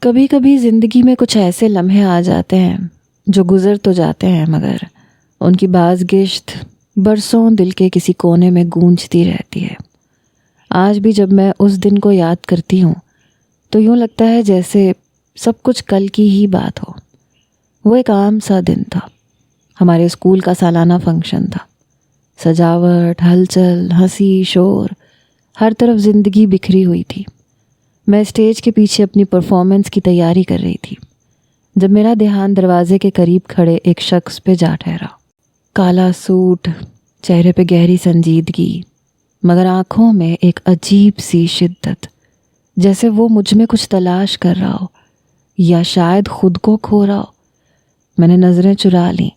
کبھی کبھی زندگی میں کچھ ایسے لمحے آ جاتے ہیں جو گزر تو جاتے ہیں، مگر ان کی بازگشت برسوں دل کے کسی کونے میں گونجتی رہتی ہے۔ آج بھی جب میں اس دن کو یاد کرتی ہوں تو یوں لگتا ہے جیسے سب کچھ کل کی ہی بات ہو۔ وہ ایک عام سا دن تھا، ہمارے اسکول کا سالانہ فنکشن تھا۔ سجاوٹ، ہلچل، ہنسی، شور، ہر طرف زندگی بکھری ہوئی تھی۔ میں اسٹیج کے پیچھے اپنی پرفارمنس کی تیاری کر رہی تھی جب میرا دھیان دروازے کے قریب کھڑے ایک شخص پہ جا ٹھہرا۔ کالا سوٹ، چہرے پہ گہری سنجیدگی، مگر آنکھوں میں ایک عجیب سی شدت، جیسے وہ مجھ میں کچھ تلاش کر رہا ہو یا شاید خود کو کھو رہا ہو۔ میں نے نظریں چرا لیں،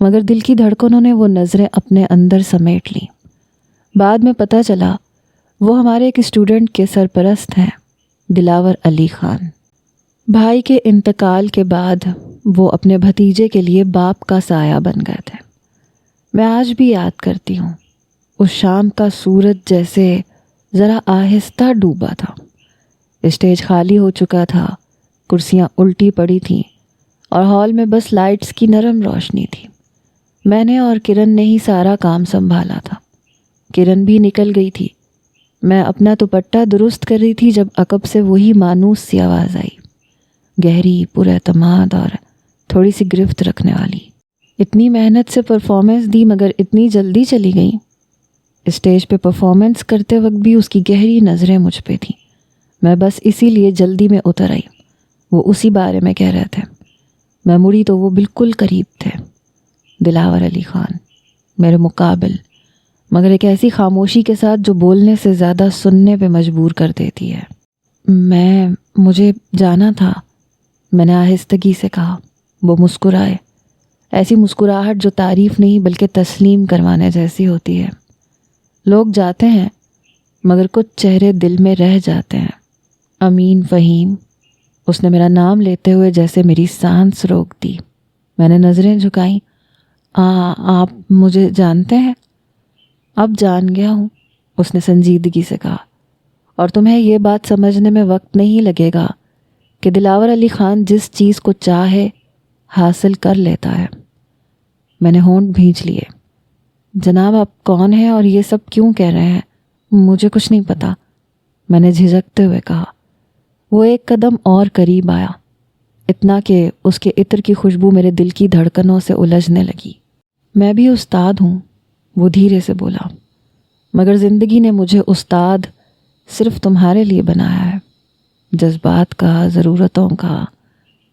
مگر دل کی دھڑکنوں نے وہ نظریں اپنے اندر سمیٹ لیں۔ بعد میں پتہ چلا وہ ہمارے ایک اسٹوڈنٹ کے سرپرست ہیں، دلاور علی خان۔ بھائی کے انتقال کے بعد وہ اپنے بھتیجے کے لیے باپ کا سایہ بن گئے تھے۔ میں آج بھی یاد کرتی ہوں، اس شام کا سورج جیسے ذرا آہستہ ڈوبا تھا۔ اسٹیج خالی ہو چکا تھا، کرسیاں الٹی پڑی تھیں اور ہال میں بس لائٹس کی نرم روشنی تھی۔ میں نے اور کرن نے ہی سارا کام سنبھالا تھا۔ کرن بھی نکل گئی تھی۔ میں اپنا دوپٹہ درست کر رہی تھی جب عقب سے وہی مانوس سی آواز آئی، گہری، پر اعتماد اور تھوڑی سی گرفت رکھنے والی۔ اتنی محنت سے پرفارمنس دی مگر اتنی جلدی چلی گئی۔ اسٹیج پہ پرفارمنس کرتے وقت بھی اس کی گہری نظریں مجھ پہ تھیں۔ میں بس اسی لیے جلدی میں اتر آئی۔ وہ اسی بارے میں کہہ رہے تھے۔ میں مڑی تو وہ بالکل قریب تھے، دلاور علی خان، میرے مقابل، مگر ایک ایسی خاموشی کے ساتھ جو بولنے سے زیادہ سننے پہ مجبور کر دیتی ہے۔ مجھے جانا تھا، میں نے آہستگی سے کہا۔ وہ مسکرائے، ایسی مسکراہٹ جو تعریف نہیں بلکہ تسلیم کروانے جیسی ہوتی ہے۔ لوگ جاتے ہیں مگر کچھ چہرے دل میں رہ جاتے ہیں۔ امین فہیم، اس نے میرا نام لیتے ہوئے جیسے میری سانس روک دی۔ میں نے نظریں جھکائیں۔ آپ مجھے جانتے ہیں؟ اب جان گیا ہوں، اس نے سنجیدگی سے کہا، اور تمہیں یہ بات سمجھنے میں وقت نہیں لگے گا کہ دلاور علی خان جس چیز کو چاہے حاصل کر لیتا ہے۔ میں نے ہونٹ بھینچ لیے۔ جناب، آپ کون ہیں اور یہ سب کیوں کہہ رہے ہیں؟ مجھے کچھ نہیں پتا، میں نے جھجکتے ہوئے کہا۔ وہ ایک قدم اور قریب آیا، اتنا کہ اس کے عطر کی خوشبو میرے دل کی دھڑکنوں سے الجھنے لگی۔ میں بھی استاد ہوں، وہ دھیرے سے بولا، مگر زندگی نے مجھے استاد صرف تمہارے لیے بنایا ہے، جذبات کا، ضرورتوں کا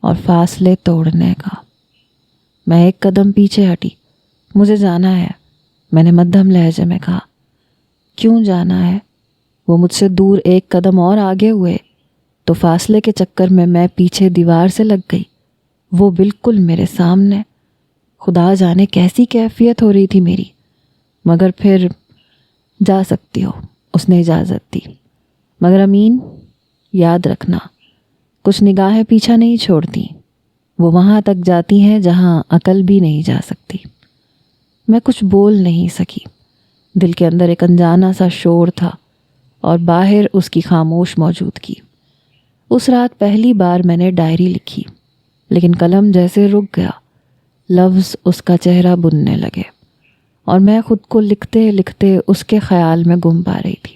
اور فاصلے توڑنے کا۔ میں ایک قدم پیچھے ہٹی۔ مجھے جانا ہے، میں نے مدھم لہجے میں کہا۔ کیوں جانا ہے؟ وہ مجھ سے دور ایک قدم اور آگے ہوئے تو فاصلے کے چکر میں پیچھے دیوار سے لگ گئی۔ وہ بالکل میرے سامنے۔ خدا جانے کیسی کیفیت ہو رہی تھی میری، مگر پھر جا سکتی ہو، اس نے اجازت دی، مگر امین یاد رکھنا، کچھ نگاہیں پیچھا نہیں چھوڑتی، وہ وہاں تک جاتی ہیں جہاں عقل بھی نہیں جا سکتی۔ میں کچھ بول نہیں سکی۔ دل کے اندر ایک انجانا سا شور تھا اور باہر اس کی خاموش موجودگی۔ اس رات پہلی بار میں نے ڈائری لکھی، لیکن قلم جیسے رک گیا، لفظ اس کا چہرہ بننے لگے اور میں خود کو لکھتے لکھتے اس کے خیال میں گم پا رہی تھی۔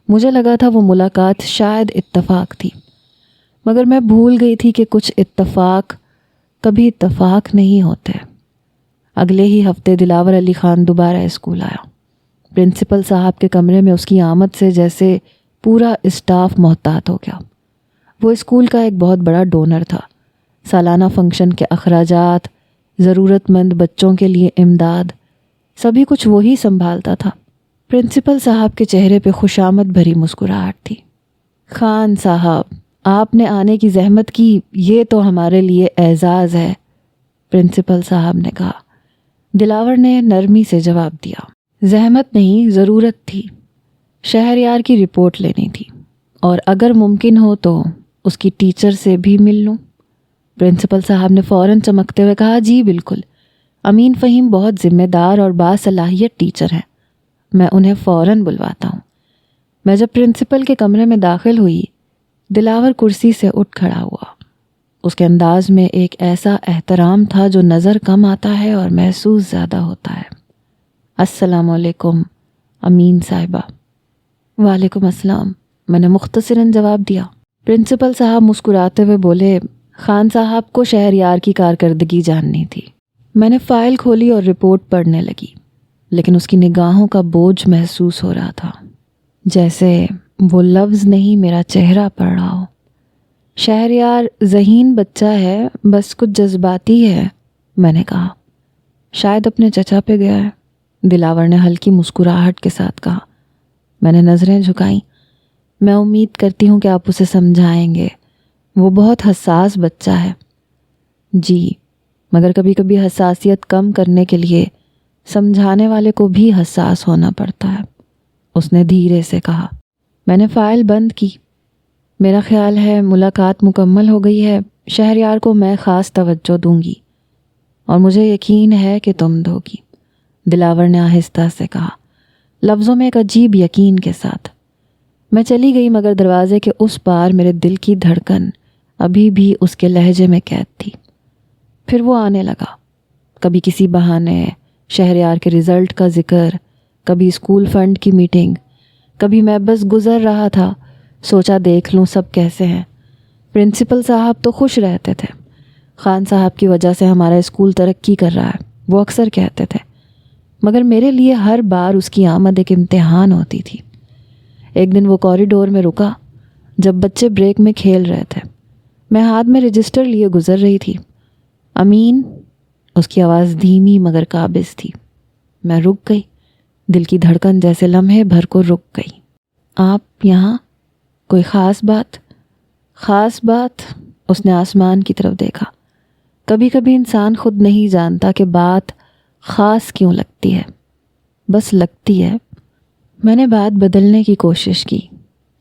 مجھے لگا تھا وہ ملاقات شاید اتفاق تھی، مگر میں بھول گئی تھی کہ کچھ اتفاق کبھی اتفاق نہیں ہوتے۔ اگلے ہی ہفتے دلاور علی خان دوبارہ اسکول آیا۔ پرنسپل صاحب کے کمرے میں اس کی آمد سے جیسے پورا اسٹاف محتاط ہو گیا۔ وہ اسکول کا ایک بہت بڑا ڈونر تھا۔ سالانہ فنکشن کے اخراجات، ضرورت مند بچوں کے لیے امداد، سبھی کچھ وہی سنبھالتا تھا۔ پرنسپل صاحب کے چہرے پہ خوشامد بھری مسکراہٹ تھی۔ خان صاحب، آپ نے آنے کی زحمت کی، یہ تو ہمارے لیے اعزاز ہے، پرنسپل صاحب نے کہا۔ دلاور نے نرمی سے جواب دیا، زحمت نہیں، ضرورت تھی، شہریار کی رپورٹ لینی تھی، اور اگر ممکن ہو تو اس کی ٹیچر سے بھی مل لوں۔ پرنسپل صاحب نے فوراً چمکتے ہوئے کہا، جی بالکل، امین فہیم بہت ذمہ دار اور باصلاحیت ٹیچر ہیں، میں انہیں فوراً بلواتا ہوں۔ میں جب پرنسپل کے کمرے میں داخل ہوئی، دلاور کرسی سے اٹھ کھڑا ہوا۔ اس کے انداز میں ایک ایسا احترام تھا جو نظر کم آتا ہے اور محسوس زیادہ ہوتا ہے۔ السلام علیکم امین صاحبہ۔ وعلیکم السلام، میں نے مختصراً جواب دیا۔ پرنسپل صاحب مسکراتے ہوئے بولے، خان صاحب کو شہریار کی کارکردگی جاننی تھی۔ میں نے فائل کھولی اور رپورٹ پڑھنے لگی، لیکن اس کی نگاہوں کا بوجھ محسوس ہو رہا تھا، جیسے وہ لفظ نہیں میرا چہرہ پڑھ رہا ہو۔ شہریار ذہین بچہ ہے، بس کچھ جذباتی ہے، میں نے کہا۔ شاید اپنے چچا پہ گیا ہے، دلاور نے ہلکی مسکراہٹ کے ساتھ کہا۔ میں نے نظریں جھکائیں۔ میں امید کرتی ہوں کہ آپ اسے سمجھائیں گے، وہ بہت حساس بچہ ہے۔ جی، مگر کبھی کبھی حساسیت کم کرنے کے لیے سمجھانے والے کو بھی حساس ہونا پڑتا ہے، اس نے دھیرے سے کہا۔ میں نے فائل بند کی۔ میرا خیال ہے ملاقات مکمل ہو گئی ہے، شہریار کو میں خاص توجہ دوں گی، اور مجھے یقین ہے کہ تم دو گی، دلاور نے آہستہ سے کہا، لفظوں میں ایک عجیب یقین کے ساتھ۔ میں چلی گئی، مگر دروازے کے اس پار میرے دل کی دھڑکن ابھی بھی اس کے لہجے میں قید تھی۔ پھر وہ آنے لگا، کبھی کسی بہانے شہریار کے رزلٹ کا ذکر، کبھی اسکول فنڈ کی میٹنگ، کبھی میں بس گزر رہا تھا، سوچا دیکھ لوں سب کیسے ہیں۔ پرنسپل صاحب تو خوش رہتے تھے، خان صاحب کی وجہ سے ہمارا اسکول ترقی کر رہا ہے، وہ اکثر کہتے تھے، مگر میرے لیے ہر بار اس کی آمد ایک امتحان ہوتی تھی۔ ایک دن وہ کوریڈور میں رکا جب بچے بریک میں کھیل رہے تھے، میں ہاتھ میں رجسٹر لیے گزر رہی تھی۔ امین، اس کی آواز دھیمی مگر قابض تھی۔ میں رک گئی، دل کی دھڑکن جیسے لمحے بھر کو رک گئی۔ آپ یہاں؟ کوئی خاص بات؟ خاص بات؟ اس نے آسمان کی طرف دیکھا۔ کبھی کبھی انسان خود نہیں جانتا کہ بات خاص کیوں لگتی ہے، بس لگتی ہے۔ میں نے بات بدلنے کی کوشش کی۔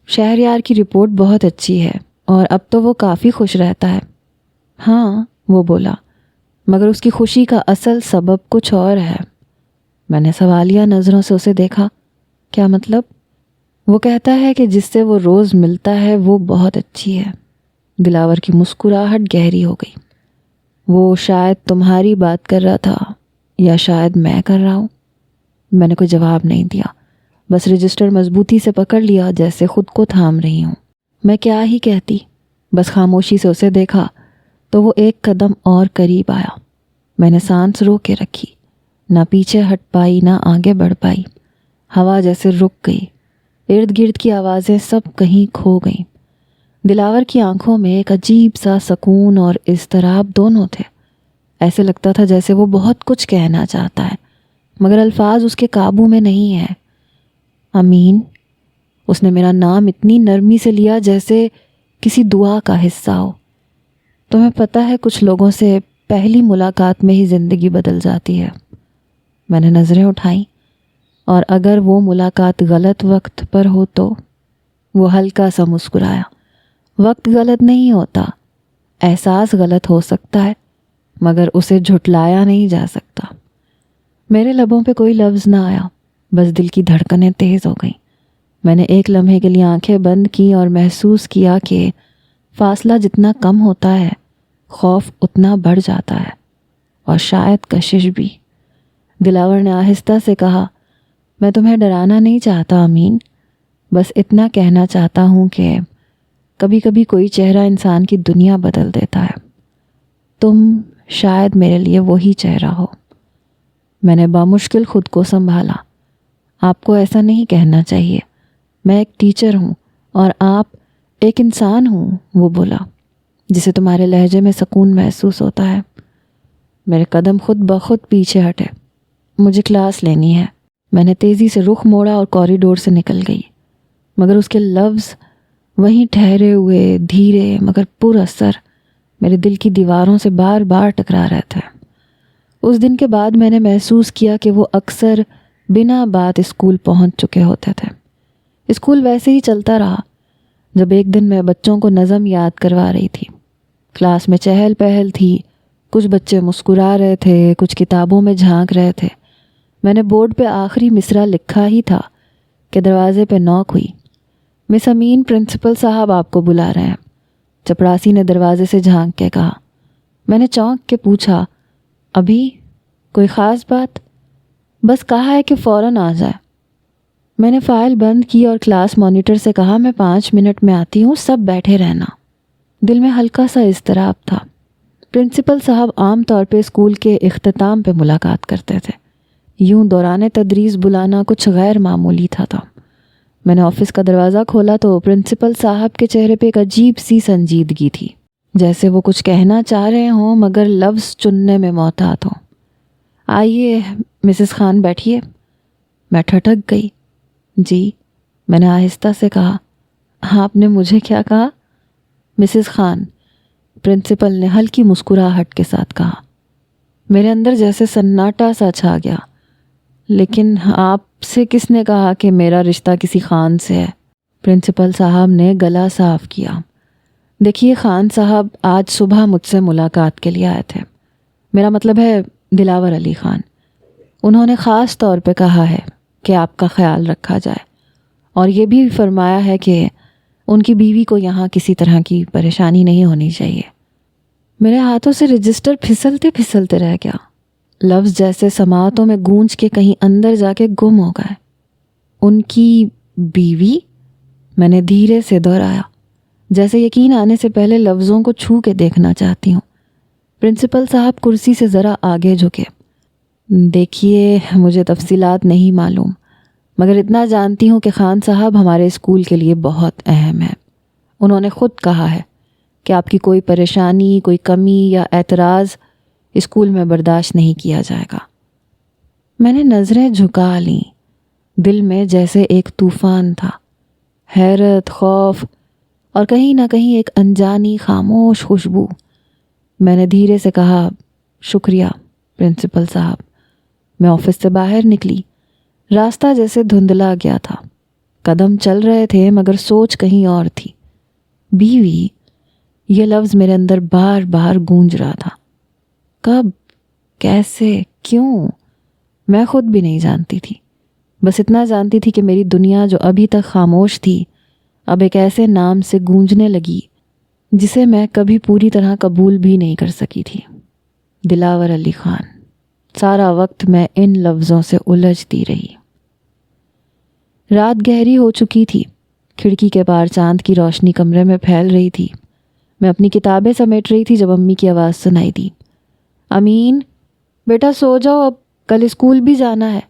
شہریار کی رپورٹ بہت اچھی ہے اور اب تو وہ کافی خوش رہتا ہے۔ ہاں، وہ بولا، مگر اس کی خوشی کا اصل سبب کچھ اور ہے۔ میں نے سوالیہ نظروں سے اسے دیکھا۔ کیا مطلب؟ وہ کہتا ہے کہ جس سے وہ روز ملتا ہے وہ بہت اچھی ہے۔ دلاور کی مسکراہٹ گہری ہو گئی۔ وہ شاید تمہاری بات کر رہا تھا، یا شاید میں کر رہا ہوں۔ میں نے کوئی جواب نہیں دیا، بس رجسٹر مضبوطی سے پکڑ لیا جیسے خود کو تھام رہی ہوں۔ میں کیا ہی کہتی، بس خاموشی سے اسے دیکھا تو وہ ایک قدم اور قریب آیا۔ میں نے سانس رو کے رکھی، نہ پیچھے ہٹ پائی نہ آگے بڑھ پائی۔ ہوا جیسے رک گئی، ارد گرد کی آوازیں سب کہیں کھو گئیں۔ دلاور کی آنکھوں میں ایک عجیب سا سکون اور اضطراب دونوں تھے۔ ایسے لگتا تھا جیسے وہ بہت کچھ کہنا چاہتا ہے، مگر الفاظ اس کے قابو میں نہیں ہیں۔ امین، اس نے میرا نام اتنی نرمی سے لیا جیسے کسی دعا کا حصہ ہو۔ تمہیں پتہ ہے کچھ لوگوں سے پہلی ملاقات میں ہی زندگی بدل جاتی ہے۔ میں نے نظریں اٹھائیں، اور اگر وہ ملاقات غلط وقت پر ہو تو؟ وہ ہلکا سا مسکرایا۔ وقت غلط نہیں ہوتا، احساس غلط ہو سکتا ہے، مگر اسے جھٹلایا نہیں جا سکتا۔ میرے لبوں پہ کوئی لفظ نہ آیا، بس دل کی دھڑکنیں تیز ہو گئیں۔ میں نے ایک لمحے کے لیے آنکھیں بند کی اور محسوس کیا کہ فاصلہ جتنا کم ہوتا ہے، خوف اتنا بڑھ جاتا ہے، اور شاید کشش بھی۔ دلاور نے آہستہ سے کہا، میں تمہیں ڈرانا نہیں چاہتا امین، بس اتنا کہنا چاہتا ہوں کہ کبھی کبھی کوئی چہرہ انسان کی دنیا بدل دیتا ہے۔ تم شاید میرے لیے وہی چہرہ ہو۔ میں نے بامشکل خود کو سنبھالا۔ آپ کو ایسا نہیں کہنا چاہیے، میں ایک ٹیچر ہوں اور آپ ایک انسان ہوں، وہ بولا، جسے تمہارے لہجے میں سکون محسوس ہوتا ہے۔ میرے قدم خود بخود پیچھے ہٹے۔ مجھے کلاس لینی ہے۔ میں نے تیزی سے رخ موڑا اور کوریڈور سے نکل گئی، مگر اس کے لفظ وہیں ٹھہرے ہوئے، دھیرے مگر پر اثر، میرے دل کی دیواروں سے بار بار ٹکرا رہے تھے۔ اس دن کے بعد میں نے محسوس کیا کہ وہ اکثر بنا بات اسکول پہنچ چکے ہوتے تھے۔ اسکول ویسے ہی چلتا رہا، جب ایک دن میں بچوں کو نظم یاد کروا رہی تھی۔ کلاس میں چہل پہل تھی، کچھ بچے مسکرا رہے تھے، کچھ کتابوں میں جھانک رہے تھے۔ میں نے بورڈ پہ آخری مصرع لکھا ہی تھا کہ دروازے پہ نوک ہوئی۔ مس امین، پرنسپل صاحب آپ کو بلا رہے ہیں، چپڑاسی نے دروازے سے جھانک کے کہا۔ میں نے چونک کے پوچھا، ابھی کوئی خاص بات؟ بس کہا ہے کہ فوراً آ جائے۔ میں نے فائل بند کی اور کلاس مانیٹر سے کہا، میں 5 منٹ میں آتی ہوں، سب بیٹھے رہنا۔ دل میں ہلکا سا اضطراب تھا۔ پرنسپل صاحب عام طور پہ اسکول کے اختتام پہ ملاقات کرتے تھے، یوں دوران تدریس بلانا کچھ غیر معمولی تھا۔ میں نے آفس کا دروازہ کھولا تو پرنسپل صاحب کے چہرے پہ ایک عجیب سی سنجیدگی تھی، جیسے وہ کچھ کہنا چاہ رہے ہوں مگر لفظ چننے میں محتاط ہوں۔ آئیے مسز خان، بیٹھیے۔ میں ٹھٹک گئی۔ جی، میں نے آہستہ سے کہا۔ آپ نے مجھے کیا کہا؟ مسز خان، پرنسپل نے ہلکی مسکراہٹ کے ساتھ کہا۔ میرے اندر جیسے سناٹا سا چھا گیا۔ لیکن آپ سے کس نے کہا کہ میرا رشتہ کسی خان سے ہے؟ پرنسپل صاحب نے گلا صاف کیا۔ دیکھیے خان صاحب آج صبح مجھ سے ملاقات کے لیے آئے تھے، میرا مطلب ہے دلاور علی خان۔ انہوں نے خاص طور پہ کہا ہے کہ آپ کا خیال رکھا جائے، اور یہ بھی فرمایا ہے کہ ان کی بیوی کو یہاں کسی طرح کی پریشانی نہیں ہونی چاہیے۔ میرے ہاتھوں سے رجسٹر پھسلتے پھسلتے رہ گیا۔ لفظ جیسے سماعتوں میں گونج کے کہیں اندر جا کے گم ہو گئے۔ ان کی بیوی؟ میں نے دھیرے سے دہرایا، جیسے یقین آنے سے پہلے لفظوں کو چھو کے دیکھنا چاہتی ہوں۔ پرنسپل صاحب کرسی سے ذرا آگے جھکے۔ دیکھیے مجھے تفصیلات نہیں معلوم، مگر اتنا جانتی ہوں کہ خان صاحب ہمارے اسکول کے لیے بہت اہم ہے۔ انہوں نے خود کہا ہے کہ آپ کی کوئی پریشانی، کوئی کمی یا اعتراض اسکول میں برداشت نہیں کیا جائے گا۔ میں نے نظریں جھکا لیں۔ دل میں جیسے ایک طوفان تھا، حیرت، خوف اور کہیں نہ کہیں ایک انجانی خاموش خوشبو۔ میں نے دھیرے سے کہا، شکریہ پرنسپل صاحب۔ میں آفس سے باہر نکلی۔ راستہ جیسے دھندلا گیا تھا، قدم چل رہے تھے مگر سوچ کہیں اور تھی۔ بیوی، یہ لفظ میرے اندر بار بار گونج رہا تھا۔ کب، کیسے، کیوں؟ میں خود بھی نہیں جانتی تھی، بس اتنا جانتی تھی کہ میری دنیا جو ابھی تک خاموش تھی اب ایک ایسے نام سے گونجنے لگی جسے میں کبھی پوری طرح قبول بھی نہیں کر سکی تھی۔ دلاور علی خان۔ سارا وقت میں ان لفظوں سے الجھتی رہی۔ رات گہری ہو چکی تھی، کھڑکی کے پار چاند کی روشنی کمرے میں پھیل رہی تھی۔ میں اپنی کتابیں سمیٹ رہی تھی جب امی کی آواز سنائی دی، امین بیٹا سو جاؤ، اب کل اسکول بھی جانا ہے۔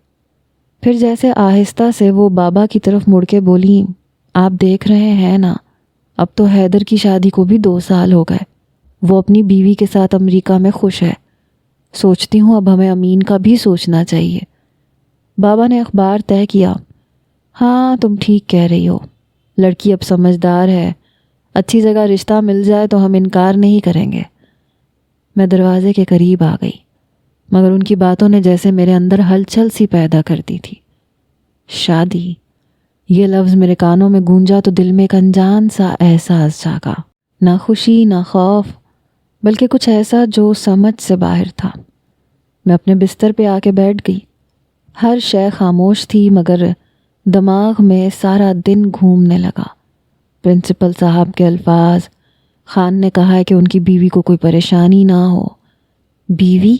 پھر جیسے آہستہ سے وہ بابا کی طرف مڑ کے بولی، آپ دیکھ رہے ہیں نا، اب تو حیدر کی شادی کو بھی 2 سال ہو گئے، وہ اپنی بیوی کے ساتھ امریکہ میں خوش ہے۔ سوچتی ہوں اب ہمیں امین کا بھی سوچنا چاہیے۔ بابا نے اخبار طے کیا۔ ہاں تم ٹھیک کہہ رہی ہو، لڑکی اب سمجھدار ہے، اچھی جگہ رشتہ مل جائے تو ہم انکار نہیں کریں گے۔ میں دروازے کے قریب آ گئی، مگر ان کی باتوں نے جیسے میرے اندر ہلچل سی پیدا کر دی تھی۔ شادی، یہ لفظ میرے کانوں میں گونجا تو دل میں ایک انجان سا احساس جاگا، نہ خوشی نہ خوف، بلکہ کچھ ایسا جو سمجھ سے باہر تھا۔ میں اپنے بستر پہ آ کے بیٹھ گئی۔ ہر شے خاموش تھی مگر دماغ میں سارا دن گھومنے لگا۔ پرنسپل صاحب کے الفاظ، خان نے کہا ہے کہ ان کی بیوی کو کوئی پریشانی نہ ہو۔ بیوی؟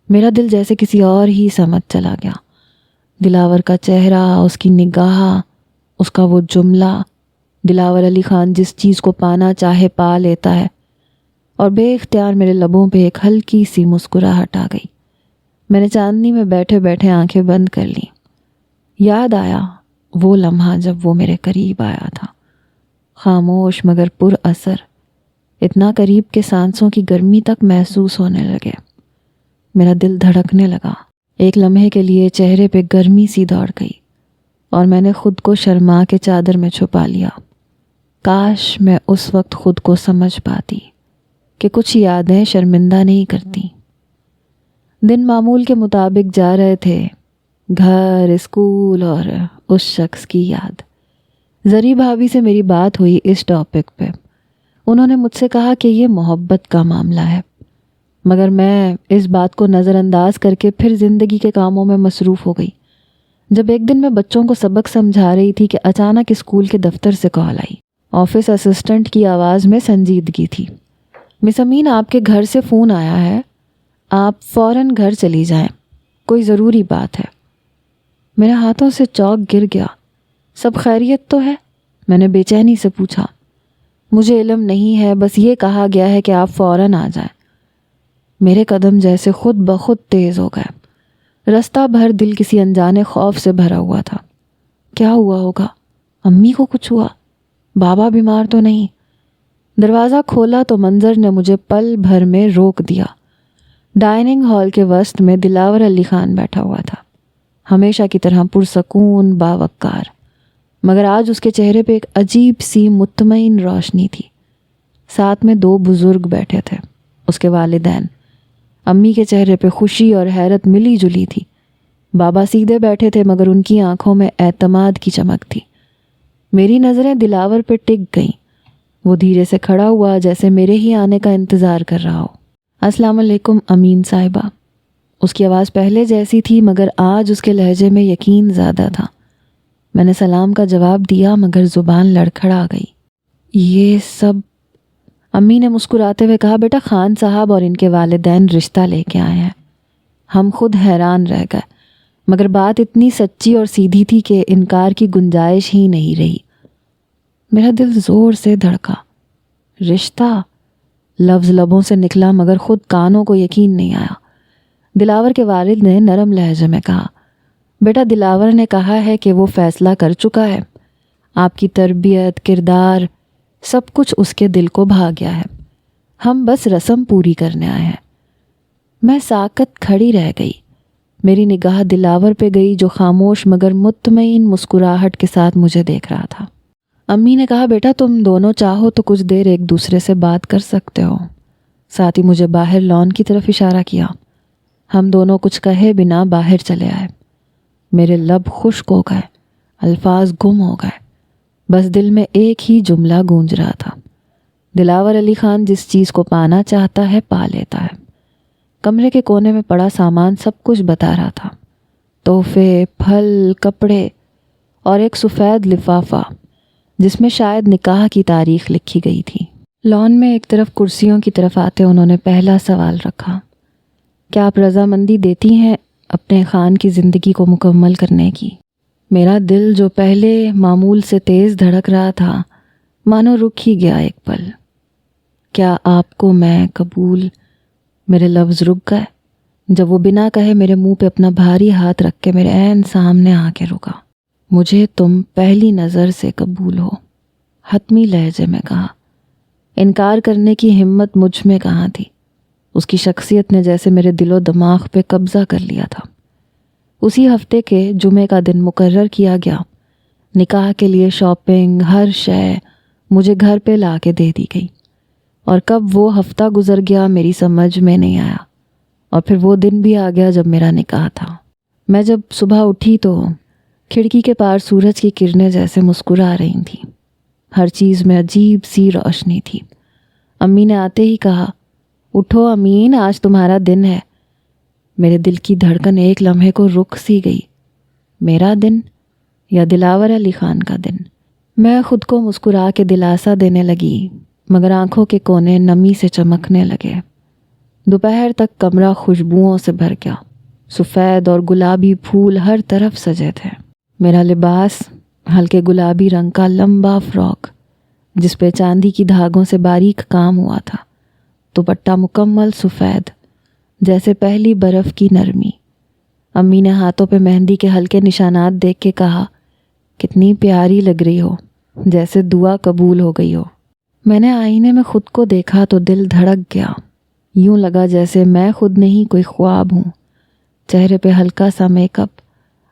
میرا دل جیسے کسی اور ہی سمجھ چلا گیا۔ دلاور کا چہرہ، اس کی نگاہ، اس کا وہ جملہ، دلاور علی خان جس چیز کو پانا چاہے پا لیتا ہے، اور بے اختیار میرے لبوں پہ ایک ہلکی سی مسکراہٹ آ گئی۔ میں نے چاندنی میں بیٹھے بیٹھے آنکھیں بند کر لیں۔ یاد آیا وہ لمحہ جب وہ میرے قریب آیا تھا، خاموش مگر پر اثر، اتنا قریب کہ سانسوں کی گرمی تک محسوس ہونے لگے۔ میرا دل دھڑکنے لگا۔ ایک لمحے کے لیے چہرے پہ گرمی سی دوڑ گئی اور میں نے خود کو شرما کے چادر میں چھپا لیا۔ کاش میں اس وقت خود کو سمجھ پاتی کہ کچھ یادیں شرمندہ نہیں کرتی۔ دن معمول کے مطابق جا رہے تھے، گھر، اسکول اور اس شخص کی یاد۔ زری بھابھی سے میری بات ہوئی اس ٹاپک پہ۔ انہوں نے مجھ سے کہا کہ یہ محبت کا معاملہ ہے، مگر میں اس بات کو نظر انداز کر کے پھر زندگی کے کاموں میں مصروف ہو گئی۔ جب ایک دن میں بچوں کو سبق سمجھا رہی تھی کہ اچانک اسکول کے دفتر سے کال آئی۔ آفس اسسٹنٹ کی آواز میں سنجیدگی تھی۔ مس امین، آپ کے گھر سے فون آیا ہے، آپ فوراً گھر چلی جائیں، کوئی ضروری بات ہے۔ میرے ہاتھوں سے چاک گر گیا۔ سب خیریت تو ہے؟ میں نے بے چینی سے پوچھا۔ مجھے علم نہیں ہے، بس یہ کہا گیا ہے کہ آپ فوراً آ جائیں۔ میرے قدم جیسے خود بخود تیز ہو گئے۔ رستہ بھر دل کسی انجانے خوف سے بھرا ہوا تھا۔ کیا ہوا ہوگا؟ امی کو کچھ ہوا؟ بابا بیمار تو نہیں؟ دروازہ کھولا تو منظر نے مجھے پل بھر میں روک دیا۔ ڈائننگ ہال کے وسط میں دلاور علی خان بیٹھا ہوا تھا، ہمیشہ کی طرح پرسکون، باوقار، مگر آج اس کے چہرے پہ ایک عجیب سی مطمئن روشنی تھی۔ ساتھ میں 2 بزرگ بیٹھے تھے، اس کے والدین۔ امی کے چہرے پہ خوشی اور حیرت ملی جلی تھی۔ بابا سیدھے بیٹھے تھے مگر ان کی آنکھوں میں اعتماد کی چمک تھی۔ میری نظریں دلاور پہ ٹک گئیں۔ وہ دھیرے سے کھڑا ہوا جیسے میرے ہی آنے کا انتظار کر رہا ہو۔ السلام علیکم امین صاحبہ۔ اس کی آواز پہلے جیسی تھی مگر آج اس کے لہجے میں یقین زیادہ تھا۔ میں نے سلام کا جواب دیا مگر زبان لڑکھڑا گئی۔ یہ سب؟ امی نے مسکراتے ہوئے کہا، بیٹا خان صاحب اور ان کے والدین رشتہ لے کے آئے ہیں۔ ہم خود حیران رہ گئے، مگر بات اتنی سچی اور سیدھی تھی کہ انکار کی گنجائش ہی نہیں رہی۔ میرا دل زور سے دھڑکا۔ رشتہ؟ لفظ لبوں سے نکلا مگر خود کانوں کو یقین نہیں آیا۔ دلاور کے والد نے نرم لہجے میں کہا، بیٹا دلاور نے کہا ہے کہ وہ فیصلہ کر چکا ہے۔ آپ کی تربیت، کردار، سب کچھ اس کے دل کو بھا گیا ہے۔ ہم بس رسم پوری کرنے آئے ہیں۔ میں ساکت کھڑی رہ گئی۔ میری نگاہ دلاور پہ گئی جو خاموش مگر مطمئن مسکراہٹ کے ساتھ مجھے دیکھ رہا تھا۔ امی نے کہا، بیٹا تم دونوں چاہو تو کچھ دیر ایک دوسرے سے بات کر سکتے ہو۔ ساتھ ہی مجھے باہر لان کی طرف اشارہ کیا۔ ہم دونوں کچھ کہے بنا باہر چلے آئے۔ میرے لب خشک ہو گئے، الفاظ گم ہو گئے، بس دل میں ایک ہی جملہ گونج رہا تھا، دلاور علی خان جس چیز کو پانا چاہتا ہے پا لیتا ہے۔ کمرے کے کونے میں پڑا سامان سب کچھ بتا رہا تھا، تحفے، پھل، کپڑے اور ایک سفید لفافہ جس میں شاید نکاح کی تاریخ لکھی گئی تھی۔ لان میں ایک طرف کرسیوں کی طرف آتے انہوں نے پہلا سوال رکھا، کیا آپ رضامندی دیتی ہیں اپنے خان کی زندگی کو مکمل کرنے کی؟ میرا دل جو پہلے معمول سے تیز دھڑک رہا تھا مانو رک ہی گیا ایک پل۔ کیا آپ کو میں قبول؟ میرے لفظ رک گئے جب وہ بنا کہے میرے منہ پہ اپنا بھاری ہاتھ رکھ کے میرے عین سامنے آ کے رکا۔ مجھے تم پہلی نظر سے قبول ہو، حتمی لہجے میں کہا۔ انکار کرنے کی ہمت مجھ میں کہاں تھی؟ اس کی شخصیت نے جیسے میرے دل و دماغ پہ قبضہ کر لیا تھا۔ اسی ہفتے کے جمعے کا دن مقرر کیا گیا۔ نکاح کے لیے شاپنگ، ہر شے مجھے گھر پہ لا کے دے دی گئی، اور کب وہ ہفتہ گزر گیا میری سمجھ میں نہیں آیا، اور پھر وہ دن بھی آ گیا جب میرا نکاح تھا۔ میں جب صبح اٹھی تو کھڑکی کے پار سورج کی کرنیں جیسے مسکرا رہی تھیں، ہر چیز میں عجیب سی روشنی تھی۔ امی نے آتے ہی کہا، اٹھو امین، آج تمہارا دن ہے۔ میرے دل کی دھڑکن ایک لمحے کو رک سی گئی۔ میرا دن یا دلاور علی خان کا دن؟ میں خود کو مسکرا کے دلاسا دینے لگی مگر آنکھوں کے کونے نمی سے چمکنے لگے۔ دوپہر تک کمرہ خوشبوؤں سے بھر گیا، سفید اور گلابی پھول ہر طرف سجے تھے۔ میرا لباس ہلکے گلابی رنگ کا لمبا فراک جس پہ چاندی کی دھاگوں سے باریک کام ہوا تھا، دوپٹہ مکمل سفید جیسے پہلی برف کی نرمی۔ امی نے ہاتھوں پہ مہندی کے ہلکے نشانات دیکھ کے کہا، کتنی پیاری لگ رہی ہو، جیسے دعا قبول ہو گئی ہو۔ میں نے آئینے میں خود کو دیکھا تو دل دھڑک گیا، یوں لگا جیسے میں خود نہیں کوئی خواب ہوں۔ چہرے پہ ہلکا سا میک اپ،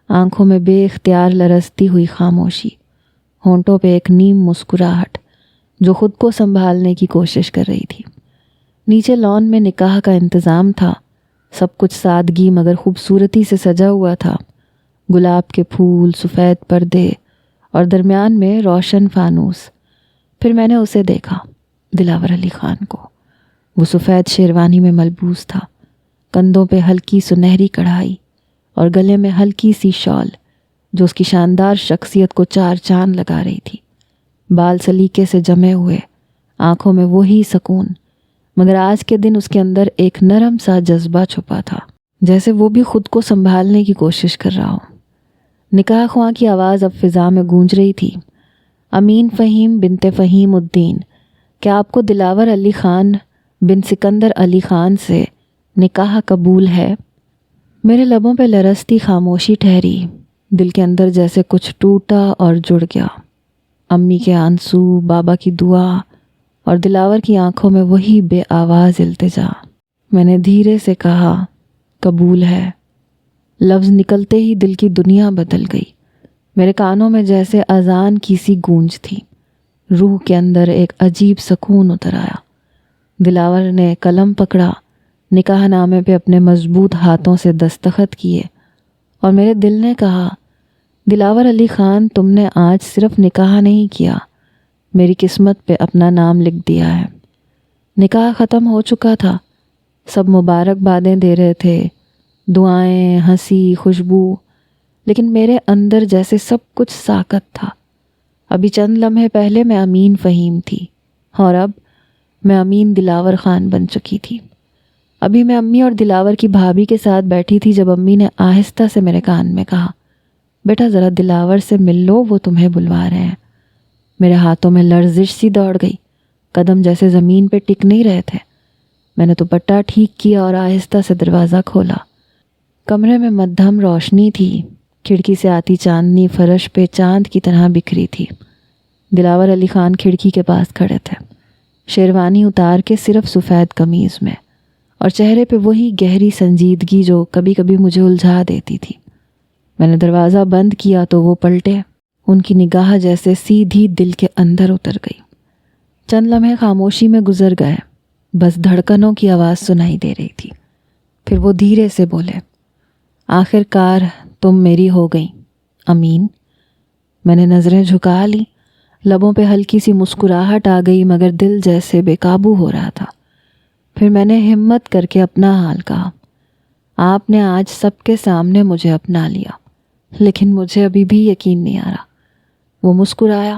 آنکھوں میں بے اختیار لرزتی ہوئی خاموشی، ہونٹوں پہ ایک نیم مسکراہٹ جو خود کو سنبھالنے کی کوشش کر رہی تھی۔ نیچے لان میں نکاح کا انتظام تھا، سب کچھ سادگی مگر خوبصورتی سے سجا ہوا تھا، گلاب کے پھول، سفید پردے اور درمیان میں روشن فانوس۔ پھر میں نے اسے دیکھا، دلاور علی خان کو۔ وہ سفید شیروانی میں ملبوس تھا، کندھوں پہ ہلکی سنہری کڑھائی اور گلے میں ہلکی سی شال جو اس کی شاندار شخصیت کو چار چاند لگا رہی تھی۔ بال سلیقے سے جمے ہوئے، آنکھوں میں وہی سکون، مگر آج کے دن اس کے اندر ایک نرم سا جذبہ چھپا تھا، جیسے وہ بھی خود کو سنبھالنے کی کوشش کر رہا ہو۔ نکاح خواں کی آواز اب فضا میں گونج رہی تھی۔ امین فہیم بنت فہیم الدین، کیا آپ کو دلاور علی خان بن سکندر علی خان سے نکاح قبول ہے؟ میرے لبوں پہ لرزتی خاموشی ٹھہری، دل کے اندر جیسے کچھ ٹوٹا اور جڑ گیا۔ امی کے آنسو، بابا کی دعا اور دلاور کی آنکھوں میں وہی بے آواز التجا۔ میں نے دھیرے سے کہا، قبول ہے۔ لفظ نکلتے ہی دل کی دنیا بدل گئی۔ میرے کانوں میں جیسے اذان کی سی گونج تھی، روح کے اندر ایک عجیب سکون اتر آیا۔ دلاور نے قلم پکڑا، نکاح نامے پہ اپنے مضبوط ہاتھوں سے دستخط کیے اور میرے دل نے کہا، دلاور علی خان، تم نے آج صرف نکاح نہیں کیا، میری قسمت پہ اپنا نام لکھ دیا ہے۔ نکاح ختم ہو چکا تھا، سب مبارکبادیں دے رہے تھے، دعائیں، ہنسی، خوشبو، لیکن میرے اندر جیسے سب کچھ ساکت تھا۔ ابھی چند لمحے پہلے میں امین فہیم تھی اور اب میں امین دلاور خان بن چکی تھی۔ ابھی میں امی اور دلاور کی بھابھی کے ساتھ بیٹھی تھی جب امی نے آہستہ سے میرے کان میں کہا، بیٹا ذرا دلاور سے مل لو، وہ تمہیں بلوا رہے ہیں۔ میرے ہاتھوں میں لرزش سی دوڑ گئی، قدم جیسے زمین پہ ٹک نہیں رہے تھے۔ میں نے دوپٹہ ٹھیک کیا اور آہستہ سے دروازہ کھولا۔ کمرے میں مدھم روشنی تھی، کھڑکی سے آتی چاندنی فرش پہ چاند کی طرح بکھری تھی۔ دلاور علی خان کھڑکی کے پاس کھڑے تھے، شیروانی اتار کے صرف سفید قمیض میں، اور چہرے پہ وہی گہری سنجیدگی جو کبھی کبھی مجھے الجھا دیتی تھی۔ میں نے دروازہ بند کیا تو وہ پلٹے، ان کی نگاہ جیسے سیدھی دل کے اندر اتر گئی۔ چند لمحے خاموشی میں گزر گئے، بس دھڑکنوں کی آواز سنائی دے رہی تھی۔ پھر وہ دھیرے سے بولے، آخر کار تم میری ہو گئی امین۔ میں نے نظریں جھکا لی، لبوں پہ ہلکی سی مسکراہٹ آ گئی، مگر دل جیسے بے قابو ہو رہا تھا۔ پھر میں نے ہمت کر کے اپنا حال کہا، آپ نے آج سب کے سامنے مجھے اپنا لیا، لیکن مجھے ابھی بھی یقین نہیں آ رہا۔ وہ مسکرایا،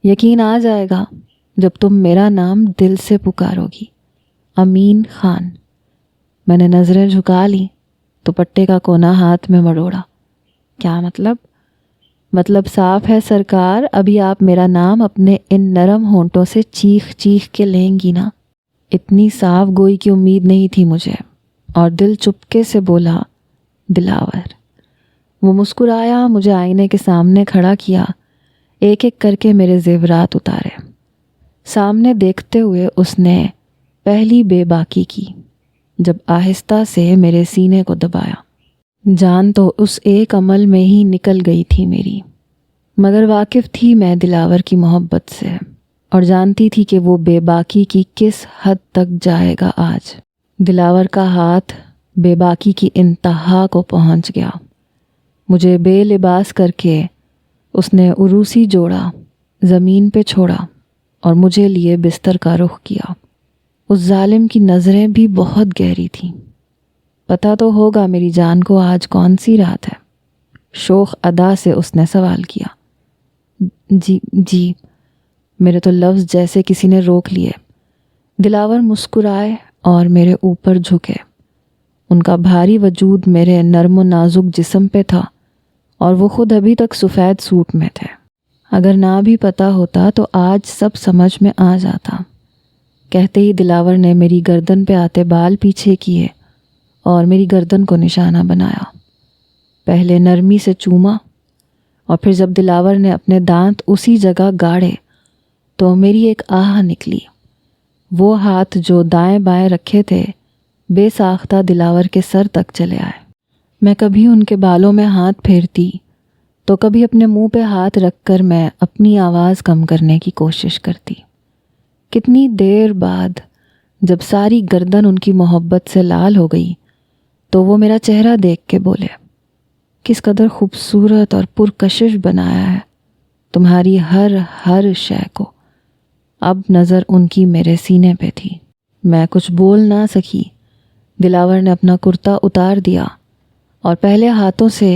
یقین آ جائے گا جب تم میرا نام دل سے پکارو گی، امین خان۔ میں نے نظریں جھکا لی، دوپٹے کا کونا ہاتھ میں مروڑا۔ کیا مطلب صاف ہے سرکار، ابھی آپ میرا نام اپنے ان نرم ہونٹوں سے چیخ چیخ کے لیں گی نا؟ اتنی صاف گوئی کی امید نہیں تھی مجھے، اور دل چپکے سے بولا، دلاور۔ وہ مسکرایا، مجھے آئینے کے سامنے کھڑا کیا، ایک ایک کر کے میرے زیورات اتارے۔ سامنے دیکھتے ہوئے اس نے پہلی بے باکی کی، جب آہستہ سے میرے سینے کو دبایا۔ جان تو اس ایک عمل میں ہی نکل گئی تھی میری، مگر واقف تھی میں دلاور کی محبت سے، اور جانتی تھی کہ وہ بے باکی کی کس حد تک جائے گا آج۔ دلاور کا ہاتھ بے باکی کی انتہا کو پہنچ گیا۔ مجھے بے لباس کر کے اس نے عروسی جوڑا، زمین پہ چھوڑا اور مجھے لیے بستر کا رخ کیا۔ اس ظالم کی نظریں بھی بہت گہری تھیں۔ پتہ تو ہوگا میری جان کو آج کون سی رات ہے؟ شوخ ادا سے اس نے سوال کیا۔ جی میرے تو لفظ جیسے کسی نے روک لیے۔ دلاور مسکرائے اور میرے اوپر جھکے۔ ان کا بھاری وجود میرے نرم و نازک جسم پہ تھا، اور وہ خود ابھی تک سفید سوٹ میں تھے۔ اگر نہ بھی پتہ ہوتا تو آج سب سمجھ میں آ جاتا۔ کہتے ہی دلاور نے میری گردن پہ آتے بال پیچھے کیے اور میری گردن کو نشانہ بنایا۔ پہلے نرمی سے چوما، اور پھر جب دلاور نے اپنے دانت اسی جگہ گاڑے تو میری ایک آہ نکلی۔ وہ ہاتھ جو دائیں بائیں رکھے تھے بے ساختہ دلاور کے سر تک چلے آئے۔ میں کبھی ان کے بالوں میں ہاتھ پھیرتی تو کبھی اپنے منہ پہ ہاتھ رکھ کر میں اپنی آواز کم کرنے کی کوشش کرتی۔ کتنی دیر بعد جب ساری گردن ان کی محبت سے لال ہو گئی تو وہ میرا چہرہ دیکھ کے بولے، کس قدر خوبصورت اور پرکشش بنایا ہے تمہاری ہر شے کو۔ اب نظر ان کی میرے سینے پہ تھی۔ میں کچھ بول نہ سکی۔ دلاور نے اپنا کرتا اتار دیا اور پہلے ہاتھوں سے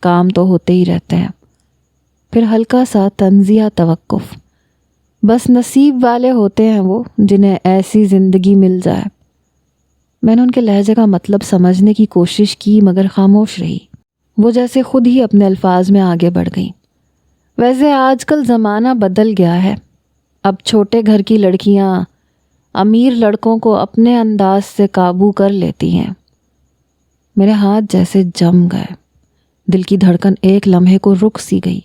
کام تو ہوتے ہی رہتے ہیں۔ پھر ہلکا سا طنزیہ توقف۔ بس نصیب والے ہوتے ہیں وہ جنہیں ایسی زندگی مل جائے۔ میں نے ان کے لہجے کا مطلب سمجھنے کی کوشش کی مگر خاموش رہی۔ وہ جیسے خود ہی اپنے الفاظ میں آگے بڑھ گئیں۔ ویسے آج کل زمانہ بدل گیا ہے، اب چھوٹے گھر کی لڑکیاں امیر لڑکوں کو اپنے انداز سے قابو کر لیتی ہیں۔ میرے ہاتھ جیسے جم گئے، دل کی دھڑکن ایک لمحے کو رک سی گئی۔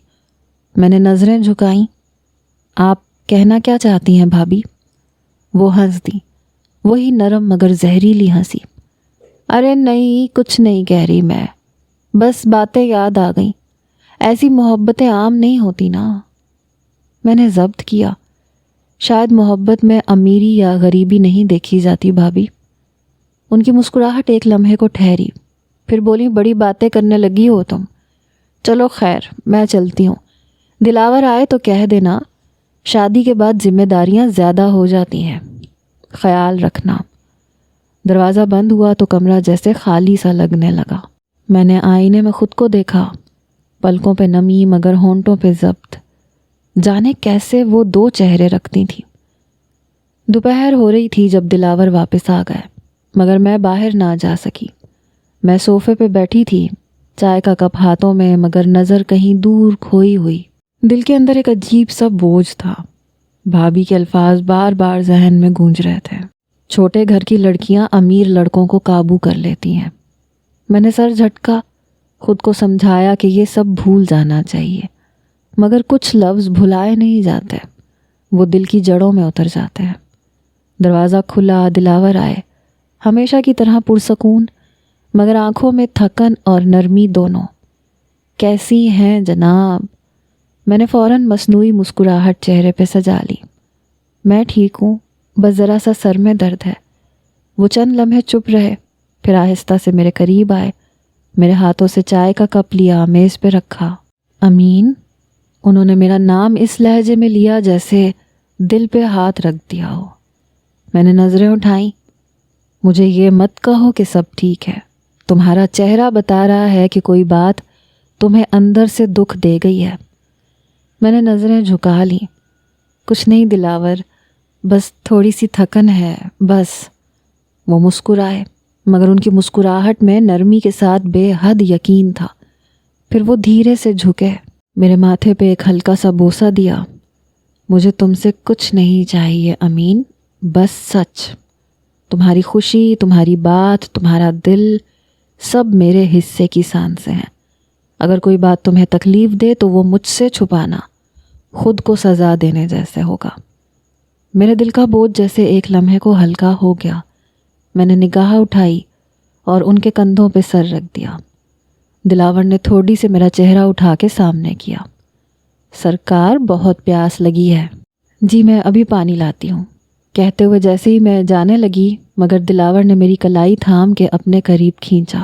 میں نے نظریں جھکائیں۔ آپ کہنا کیا چاہتی ہیں بھابھی؟ وہ ہنس دی، وہی نرم مگر زہریلی ہنسی۔ ارے نہیں، کچھ نہیں کہہ رہی میں، بس باتیں یاد آ گئیں۔ ایسی محبتیں عام نہیں ہوتی نا۔ میں نے ضبط کیا، شاید محبت میں امیری یا غریبی نہیں دیکھی جاتی بھابھی۔ ان کی مسکراہٹ ایک لمحے کو ٹھہری، پھر بولی بڑی باتیں کرنے لگی ہو تم۔ چلو خیر، میں چلتی ہوں۔ دلاور آئے تو کہہ دینا شادی کے بعد ذمہ داریاں زیادہ ہو جاتی ہیں، خیال رکھنا۔ دروازہ بند ہوا تو کمرہ جیسے خالی سا لگنے لگا۔ میں نے آئینے میں خود کو دیکھا، پلکوں پہ نمی مگر ہونٹوں پہ ضبط۔ جانے کیسے وہ دو چہرے رکھتی تھیں۔ دوپہر ہو رہی تھی جب دلاور واپس آ گئے، مگر میں باہر نہ جا سکی۔ میں صوفے پہ بیٹھی تھی، چائے کا کپ ہاتھوں میں مگر نظر کہیں دور کھوئی ہوئی۔ دل کے اندر ایک عجیب سا بوجھ تھا۔ بھابھی کے الفاظ بار بار ذہن میں گونج رہے تھے۔ چھوٹے گھر کی لڑکیاں امیر لڑکوں کو قابو کر لیتی ہیں۔ میں نے سر جھٹکا، خود کو سمجھایا کہ یہ سب بھول جانا چاہیے، مگر کچھ لفظ بھلائے نہیں جاتے، وہ دل کی جڑوں میں اتر جاتے ہیں۔ دروازہ کھلا، دلاور آئے، ہمیشہ کی طرح پرسکون مگر آنکھوں میں تھکن اور نرمی دونوں۔ کیسی ہیں جناب؟ میں نے فوراً مصنوعی مسکراہٹ چہرے پہ سجا لی۔ میں ٹھیک ہوں، بس ذرا سا سر میں درد ہے۔ وہ چند لمحے چپ رہے، پھر آہستہ سے میرے قریب آئے، میرے ہاتھوں سے چائے کا کپ لیا، میز پہ رکھا۔ امین، انہوں نے میرا نام اس لہجے میں لیا جیسے دل پہ ہاتھ رکھ دیا ہو۔ میں نے نظریں اٹھائیں۔ مجھے یہ مت کہو کہ سب ٹھیک ہے، تمہارا چہرہ بتا رہا ہے کہ کوئی بات تمہیں اندر سے دکھ دے گئی ہے۔ میں نے نظریں جھکا لیں۔ کچھ نہیں دلاور، بس تھوڑی سی تھکن ہے، بس۔ وہ مسکرائے مگر ان کی مسکراہٹ میں نرمی کے ساتھ بے حد یقین تھا۔ پھر وہ دھیرے سے جھکے، میرے ماتھے پہ ایک ہلکا سا بوسہ دیا۔ مجھے تم سے کچھ نہیں چاہیے امین، بس سچ۔ تمہاری خوشی، تمہاری بات، تمہارا دل، سب میرے حصے کی سانسیں ہیں۔ اگر کوئی بات تمہیں تکلیف دے تو وہ مجھ سے چھپانا خود کو سزا دینے جیسے ہوگا۔ میرے دل کا بوجھ جیسے ایک لمحے کو ہلکا ہو گیا۔ میں نے نگاہ اٹھائی اور ان کے کندھوں پہ سر رکھ دیا۔ دلاور نے تھوڑی سے میرا چہرہ اٹھا کے سامنے کیا۔ سرکار، بہت پیاس لگی ہے۔ جی میں ابھی پانی لاتی ہوں، کہتے ہوئے جیسے ہی میں جانے لگی مگر دلاور نے میری کلائی تھام کے اپنے قریب کھینچا۔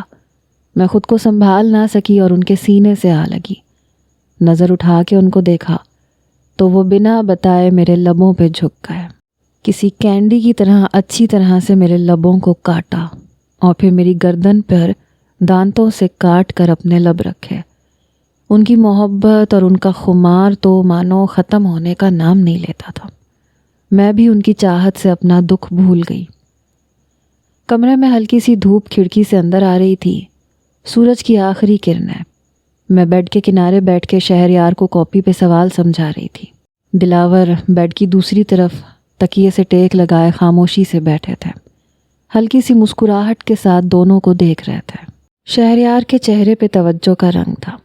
میں خود کو سنبھال نہ سکی اور ان کے سینے سے آ لگی۔ نظر اٹھا کے ان کو دیکھا تو وہ بنا بتائے میرے لبوں پہ جھک گئے۔ کسی کینڈی کی طرح اچھی طرح سے میرے لبوں کو کاٹا اور پھر میری گردن پر دانتوں سے کاٹ کر اپنے لب رکھے۔ ان کی محبت اور ان کا خمار تو مانو ختم ہونے کا نام نہیں لیتا تھا۔ میں بھی ان کی چاہت سے اپنا دکھ بھول گئی۔ کمرے میں ہلکی سی دھوپ کھڑکی سے اندر آ رہی تھی، سورج کی آخری کرنیں۔ میں بیڈ کے کنارے بیٹھ کے شہریار کو کاپی پہ سوال سمجھا رہی تھی۔ دلاور بیڈ کی دوسری طرف تکیے سے ٹیک لگائے خاموشی سے بیٹھے تھے، ہلکی سی مسکراہٹ کے ساتھ دونوں کو دیکھ رہے تھے۔ شہریار کے چہرے پہ توجہ کا رنگ تھا،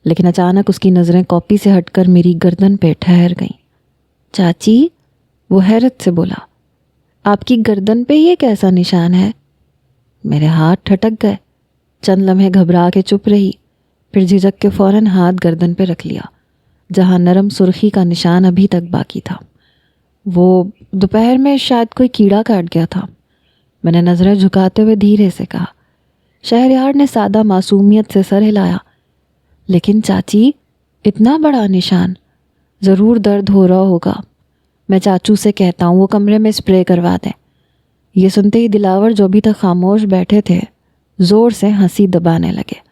لیکن اچانک اس کی نظریں کاپی سے ہٹ کر میری گردن پہ ٹھہر گئیں۔ چاچی، وہ حیرت سے بولا، آپ کی گردن پہ یہ کیسا نشان ہے؟ میرے ہاتھ ٹھٹک گئے۔ چند لمحے گھبرا کے چپ رہی، پھر جھجک کے فوراً ہاتھ گردن پہ رکھ لیا جہاں نرم سرخی کا نشان ابھی تک باقی تھا۔ وہ دوپہر میں شاید کوئی کیڑا کاٹ گیا تھا، میں نے نظریں جھکاتے ہوئے دھیرے سے کہا۔ شہریار نے سادہ معصومیت سے سر ہلایا۔ لیکن چاچی، اتنا بڑا نشان، ضرور درد ہو رہا ہوگا، میں چاچو سے کہتا ہوں وہ کمرے میں اسپرے کروا دیں۔ یہ سنتے ہی دلاور جو ابھی تک خاموش بیٹھے تھے زور سے ہنسی دبانے لگے۔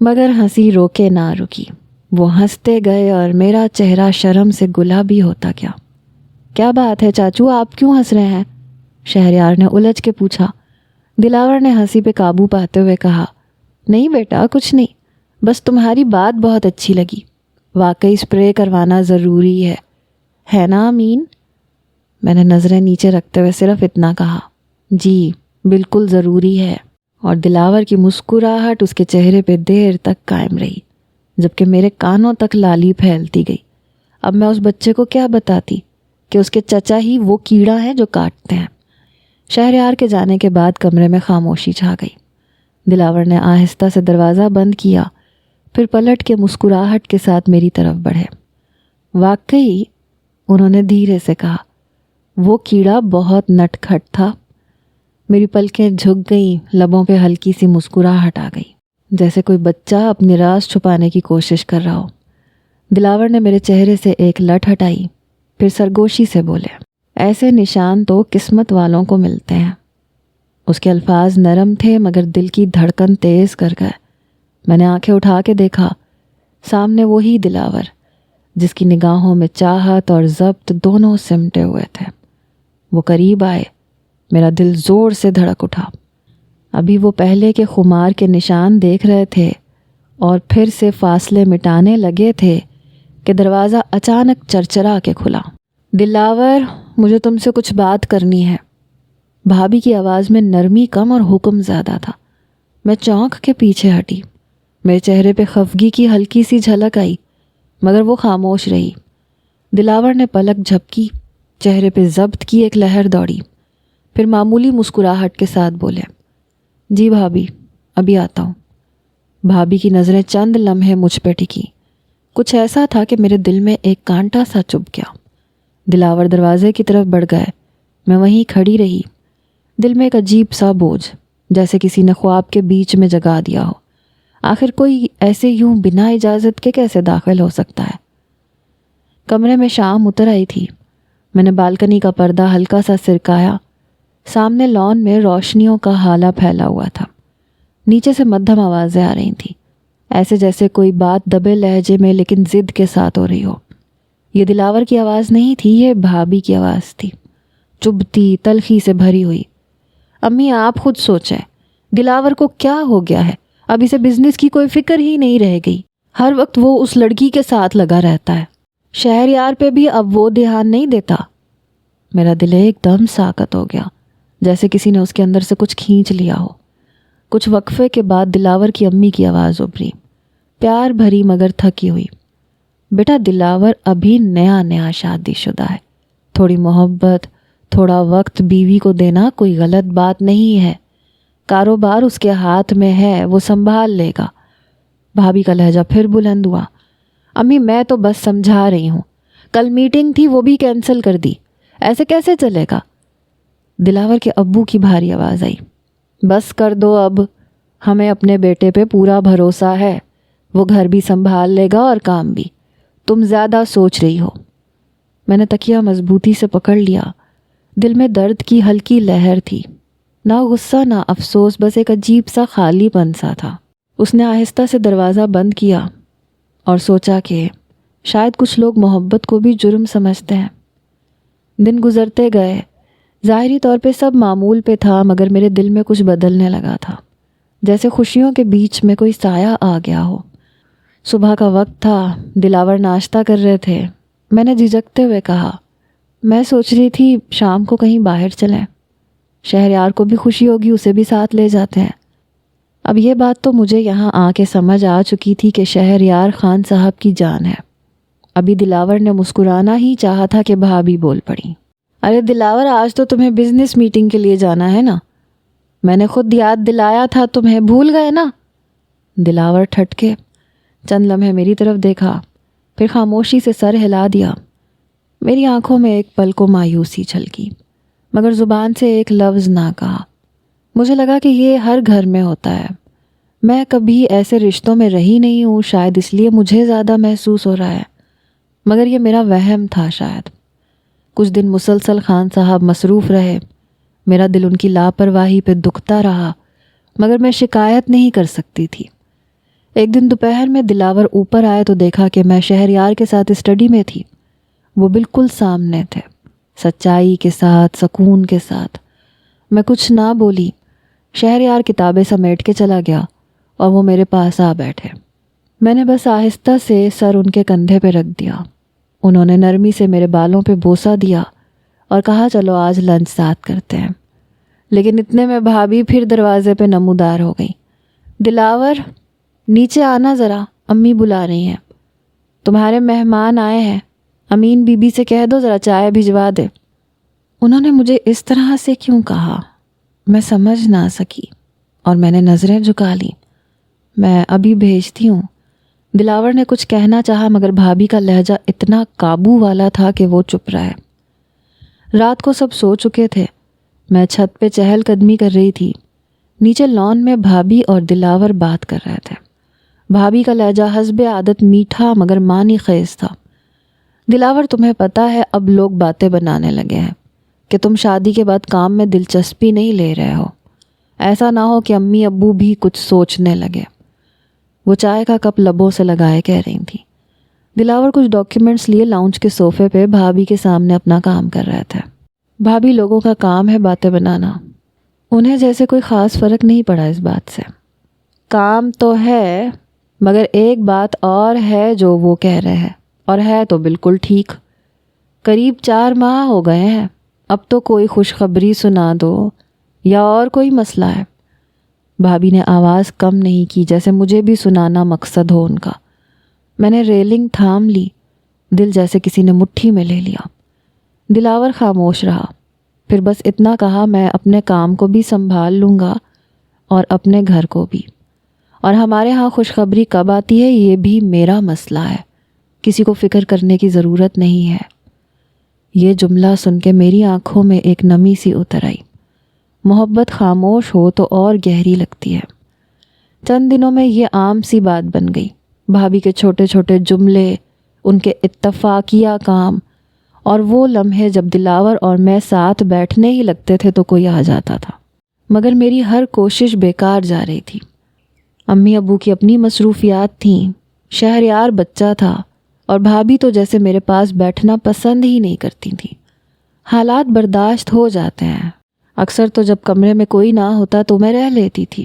مگر ہنسی روکے نہ رکی۔ وہ ہنستے گئے اور میرا چہرہ شرم سے گلابی ہوتا گیا۔ کیا بات ہے چاچو، آپ کیوں ہنس رہے ہیں؟ شہریار نے الجھ کے پوچھا۔ دلاور نے ہنسی پہ قابو پاتے ہوئے کہا، نہیں بیٹا کچھ نہیں، بس تمہاری بات بہت اچھی لگی۔ واقعی اسپرے کروانا ضروری ہے نا امین؟ میں نے نظریں نیچے رکھتے ہوئے صرف اتنا کہا، جی بالکل ضروری ہے۔ اور دلاور کی مسکراہٹ اس کے چہرے پہ دیر تک قائم رہی، جبکہ میرے کانوں تک لالی پھیلتی گئی۔ اب میں اس بچے کو کیا بتاتی کہ اس کے چچا ہی وہ کیڑا ہے جو کاٹتے ہیں۔ شہریار کے جانے کے بعد کمرے میں خاموشی چھا گئی۔ دلاور نے آہستہ سے دروازہ بند کیا، پھر پلٹ کے مسکراہٹ کے ساتھ میری طرف بڑھے۔ واقعی، انہوں نے دھیرے سے کہا، وہ کیڑا بہت نٹ کھٹ تھا۔ میری پلکیں جھک گئیں، لبوں پہ ہلکی سی مسکراہٹ آ گئی، جیسے کوئی بچہ اپنے راز چھپانے کی کوشش کر رہا ہو۔ دلاور نے میرے چہرے سے ایک لٹ ہٹائی، پھر سرگوشی سے بولے، ایسے نشان تو قسمت والوں کو ملتے ہیں۔ اس کے الفاظ نرم تھے مگر دل کی دھڑکن تیز کر گئے۔ میں نے آنکھیں اٹھا کے دیکھا، سامنے وہی دلاور جس کی نگاہوں میں چاہت اور ضبط دونوں سمٹے ہوئے تھے۔ وہ قریب آئے، میرا دل زور سے دھڑک اٹھا۔ ابھی وہ پہلے کے خمار کے نشان دیکھ رہے تھے اور پھر سے فاصلے مٹانے لگے تھے کہ دروازہ اچانک چرچرا کے کھلا۔ دلاور، مجھے تم سے کچھ بات کرنی ہے۔ بھابھی کی آواز میں نرمی کم اور حکم زیادہ تھا۔ میں چونک کے پیچھے ہٹی، میرے چہرے پہ خفگی کی ہلکی سی جھلک آئی، مگر وہ خاموش رہی۔ دلاور نے پلک جھپکی، چہرے پہ ضبط کی ایک لہر دوڑی، پھر معمولی مسکراہٹ کے ساتھ بولے، جی بھابھی ابھی آتا ہوں۔ بھابھی کی نظریں چند لمحے مجھ پہ ٹکی۔ کچھ ایسا تھا کہ میرے دل میں ایک کانٹا سا چبھ گیا۔ دلاور دروازے کی طرف بڑھ گئے، میں وہیں کھڑی رہی، دل میں ایک عجیب سا بوجھ، جیسے کسی نے خواب کے بیچ میں جگا دیا ہو۔ آخر کوئی ایسے یوں بنا اجازت کے کیسے داخل ہو سکتا ہے؟ کمرے میں شام اتر آئی تھی۔ میں نے بالکنی کا پردہ ہلکا سا سرکایا۔ سامنے لان میں روشنیوں کا ہالہ پھیلا ہوا تھا۔ نیچے سے مدھم آوازیں آ رہی تھیں، ایسے جیسے کوئی بات دبے لہجے میں لیکن ضد کے ساتھ ہو رہی ہو۔ یہ دلاور کی آواز نہیں تھی، یہ بھابھی کی آواز تھی، چبھتی، تلخی سے بھری ہوئی۔ امی آپ خود سوچیں، دلاور کو کیا ہو گیا ہے؟ اب اسے بزنس کی کوئی فکر ہی نہیں رہ گئی، ہر وقت وہ اس لڑکی کے ساتھ لگا رہتا ہے۔ شہریار پہ بھی اب وہ دھیان نہیں دیتا۔ میرا دل ایک دم ساکت ہو گیا، جیسے کسی نے اس کے اندر سے کچھ کھینچ لیا ہو۔ کچھ وقفے کے بعد دلاور کی امی کی آواز ابھری، پیار بھری مگر تھکی ہوئی، بیٹا دلاور ابھی نیا شادی شدہ ہے، تھوڑی محبت، تھوڑا وقت بیوی کو دینا کوئی غلط بات نہیں ہے۔ کاروبار اس کے ہاتھ میں ہے، وہ سنبھال لے گا۔ بھابھی کا لہجہ پھر بلند ہوا، امی میں تو بس سمجھا رہی ہوں، کل میٹنگ تھی وہ بھی کینسل کر دی، ایسے کیسے چلے گا؟ دلاور کے ابو کی بھاری آواز آئی، بس کر دو اب، ہمیں اپنے بیٹے پہ پورا بھروسہ ہے، وہ گھر بھی سنبھال لے گا اور کام بھی، تم زیادہ سوچ رہی ہو۔ میں نے تکیہ مضبوطی سے پکڑ لیا، دل میں درد کی ہلکی لہر تھی، نہ غصہ نہ افسوس، بس ایک عجیب سا خالی پن سا تھا۔ اس نے آہستہ سے دروازہ بند کیا اور سوچا کہ شاید کچھ لوگ محبت کو بھی جرم سمجھتے ہیں۔ دن گزرتے گئے، ظاہری طور پہ سب معمول پہ تھا مگر میرے دل میں کچھ بدلنے لگا تھا، جیسے خوشیوں کے بیچ میں کوئی سایہ آ گیا ہو۔ صبح کا وقت تھا، دلاور ناشتہ کر رہے تھے۔ میں نے جھجکتے ہوئے کہا، میں سوچ رہی تھی شام کو کہیں باہر چلیں، شہریار کو بھی خوشی ہوگی، اسے بھی ساتھ لے جاتے ہیں۔ اب یہ بات تو مجھے یہاں آ کے سمجھ آ چکی تھی کہ شہریار خان صاحب کی جان ہے۔ ابھی دلاور نے مسکرانا ہی چاہا تھا کہ بھابھی بول پڑی، ارے دلاور آج تو تمہیں بزنس میٹنگ کے لیے جانا ہے نا، میں نے خود یاد دلایا تھا تمہیں، بھول گئے نا؟ دلاور ٹھٹکے، چند لمحے میری طرف دیکھا، پھر خاموشی سے سر ہلا دیا۔ میری آنکھوں میں ایک پل کو مایوسی جھلکی مگر زبان سے ایک لفظ نہ کہا۔ مجھے لگا کہ یہ ہر گھر میں ہوتا ہے، میں کبھی ایسے رشتوں میں رہی نہیں ہوں، شاید اس لیے مجھے زیادہ محسوس ہو رہا ہے، مگر یہ میرا وہم تھا شاید۔ کچھ دن مسلسل خان صاحب مصروف رہے، میرا دل ان کی لاپرواہی پہ دکھتا رہا مگر میں شکایت نہیں کر سکتی تھی۔ ایک دن دوپہر میں دلاور اوپر آئے تو دیکھا کہ میں شہریار کے ساتھ اسٹڈی میں تھی۔ وہ بالکل سامنے تھے، سچائی کے ساتھ، سکون کے ساتھ۔ میں کچھ نہ بولی۔ شہریار کتابیں سمیٹ کے چلا گیا اور وہ میرے پاس آ بیٹھے۔ میں نے بس آہستہ سے سر ان کے کندھے پہ رکھ دیا۔ انہوں نے نرمی سے میرے بالوں پہ بوسہ دیا اور کہا چلو آج لنچ ساتھ کرتے ہیں۔ لیکن اتنے میں بھابھی پھر دروازے پہ نمودار ہو گئی۔ دلاور نیچے آنا ذرا، امی بلا رہی ہیں، تمہارے مہمان آئے ہیں، امین بی بی سے کہہ دو ذرا چائے بھجوا دے۔ انہوں نے مجھے اس طرح سے کیوں کہا میں سمجھ نہ سکی اور میں نے نظریں جھکا لی۔ میں ابھی بھیجتی ہوں۔ دلاور نے کچھ کہنا چاہا مگر بھابھی کا لہجہ اتنا قابو والا تھا کہ وہ چپ رہے۔ رات کو سب سو چکے تھے۔ میں چھت پہ چہل قدمی کر رہی تھی۔ نیچے لان میں بھابھی اور دلاور بات کر رہے تھے۔ بھابھی کا لہجہ حسب عادت میٹھا مگر معنی خیز تھا۔ دلاور تمہیں پتہ ہے اب لوگ باتیں بنانے لگے ہیں کہ تم شادی کے بعد کام میں دلچسپی نہیں لے رہے ہو، ایسا نہ ہو کہ امی ابو بھی کچھ سوچنے لگے۔ وہ چائے کا کپ لبوں سے لگائے کہہ رہی تھی۔ دلاور کچھ ڈاکیومنٹس لیے لاؤنج کے صوفے پہ بھابھی کے سامنے اپنا کام کر رہے تھے۔ بھابھی لوگوں کا کام ہے باتیں بنانا، انہیں جیسے کوئی خاص فرق نہیں پڑا اس بات سے۔ کام تو ہے مگر ایک بات اور ہے جو وہ کہہ رہے ہیں، اور ہے تو بالکل ٹھیک۔ قریب 4 ماہ ہو گئے ہیں، اب تو کوئی خوشخبری سنا دو یا اور کوئی مسئلہ ہے۔ بھابھی نے آواز کم نہیں کی جیسے مجھے بھی سنانا مقصد ہو ان کا۔ میں نے ریلنگ تھام لی، دل جیسے کسی نے مٹھی میں لے لیا۔ دلاور خاموش رہا، پھر بس اتنا کہا میں اپنے کام کو بھی سنبھال لوں گا اور اپنے گھر کو بھی، اور ہمارے ہاں خوشخبری کب آتی ہے یہ بھی میرا مسئلہ ہے، کسی کو فکر کرنے کی ضرورت نہیں ہے۔ یہ جملہ سن کے میری آنکھوں میں ایک نمی سی اتر آئی۔ محبت خاموش ہو تو اور گہری لگتی ہے۔ چند دنوں میں یہ عام سی بات بن گئی۔ بھابھی کے چھوٹے چھوٹے جملے، ان کے اتفاقیہ کام، اور وہ لمحے جب دلاور اور میں ساتھ بیٹھنے ہی لگتے تھے تو کوئی آ جاتا تھا، مگر میری ہر کوشش بیکار جا رہی تھی۔ امی ابو کی اپنی مصروفیات تھیں، شہریار بچہ تھا، اور بھابھی تو جیسے میرے پاس بیٹھنا پسند ہی نہیں کرتی تھی۔ حالات برداشت ہو جاتے ہیں، اکثر تو جب کمرے میں کوئی نہ ہوتا تو میں رہ لیتی تھی۔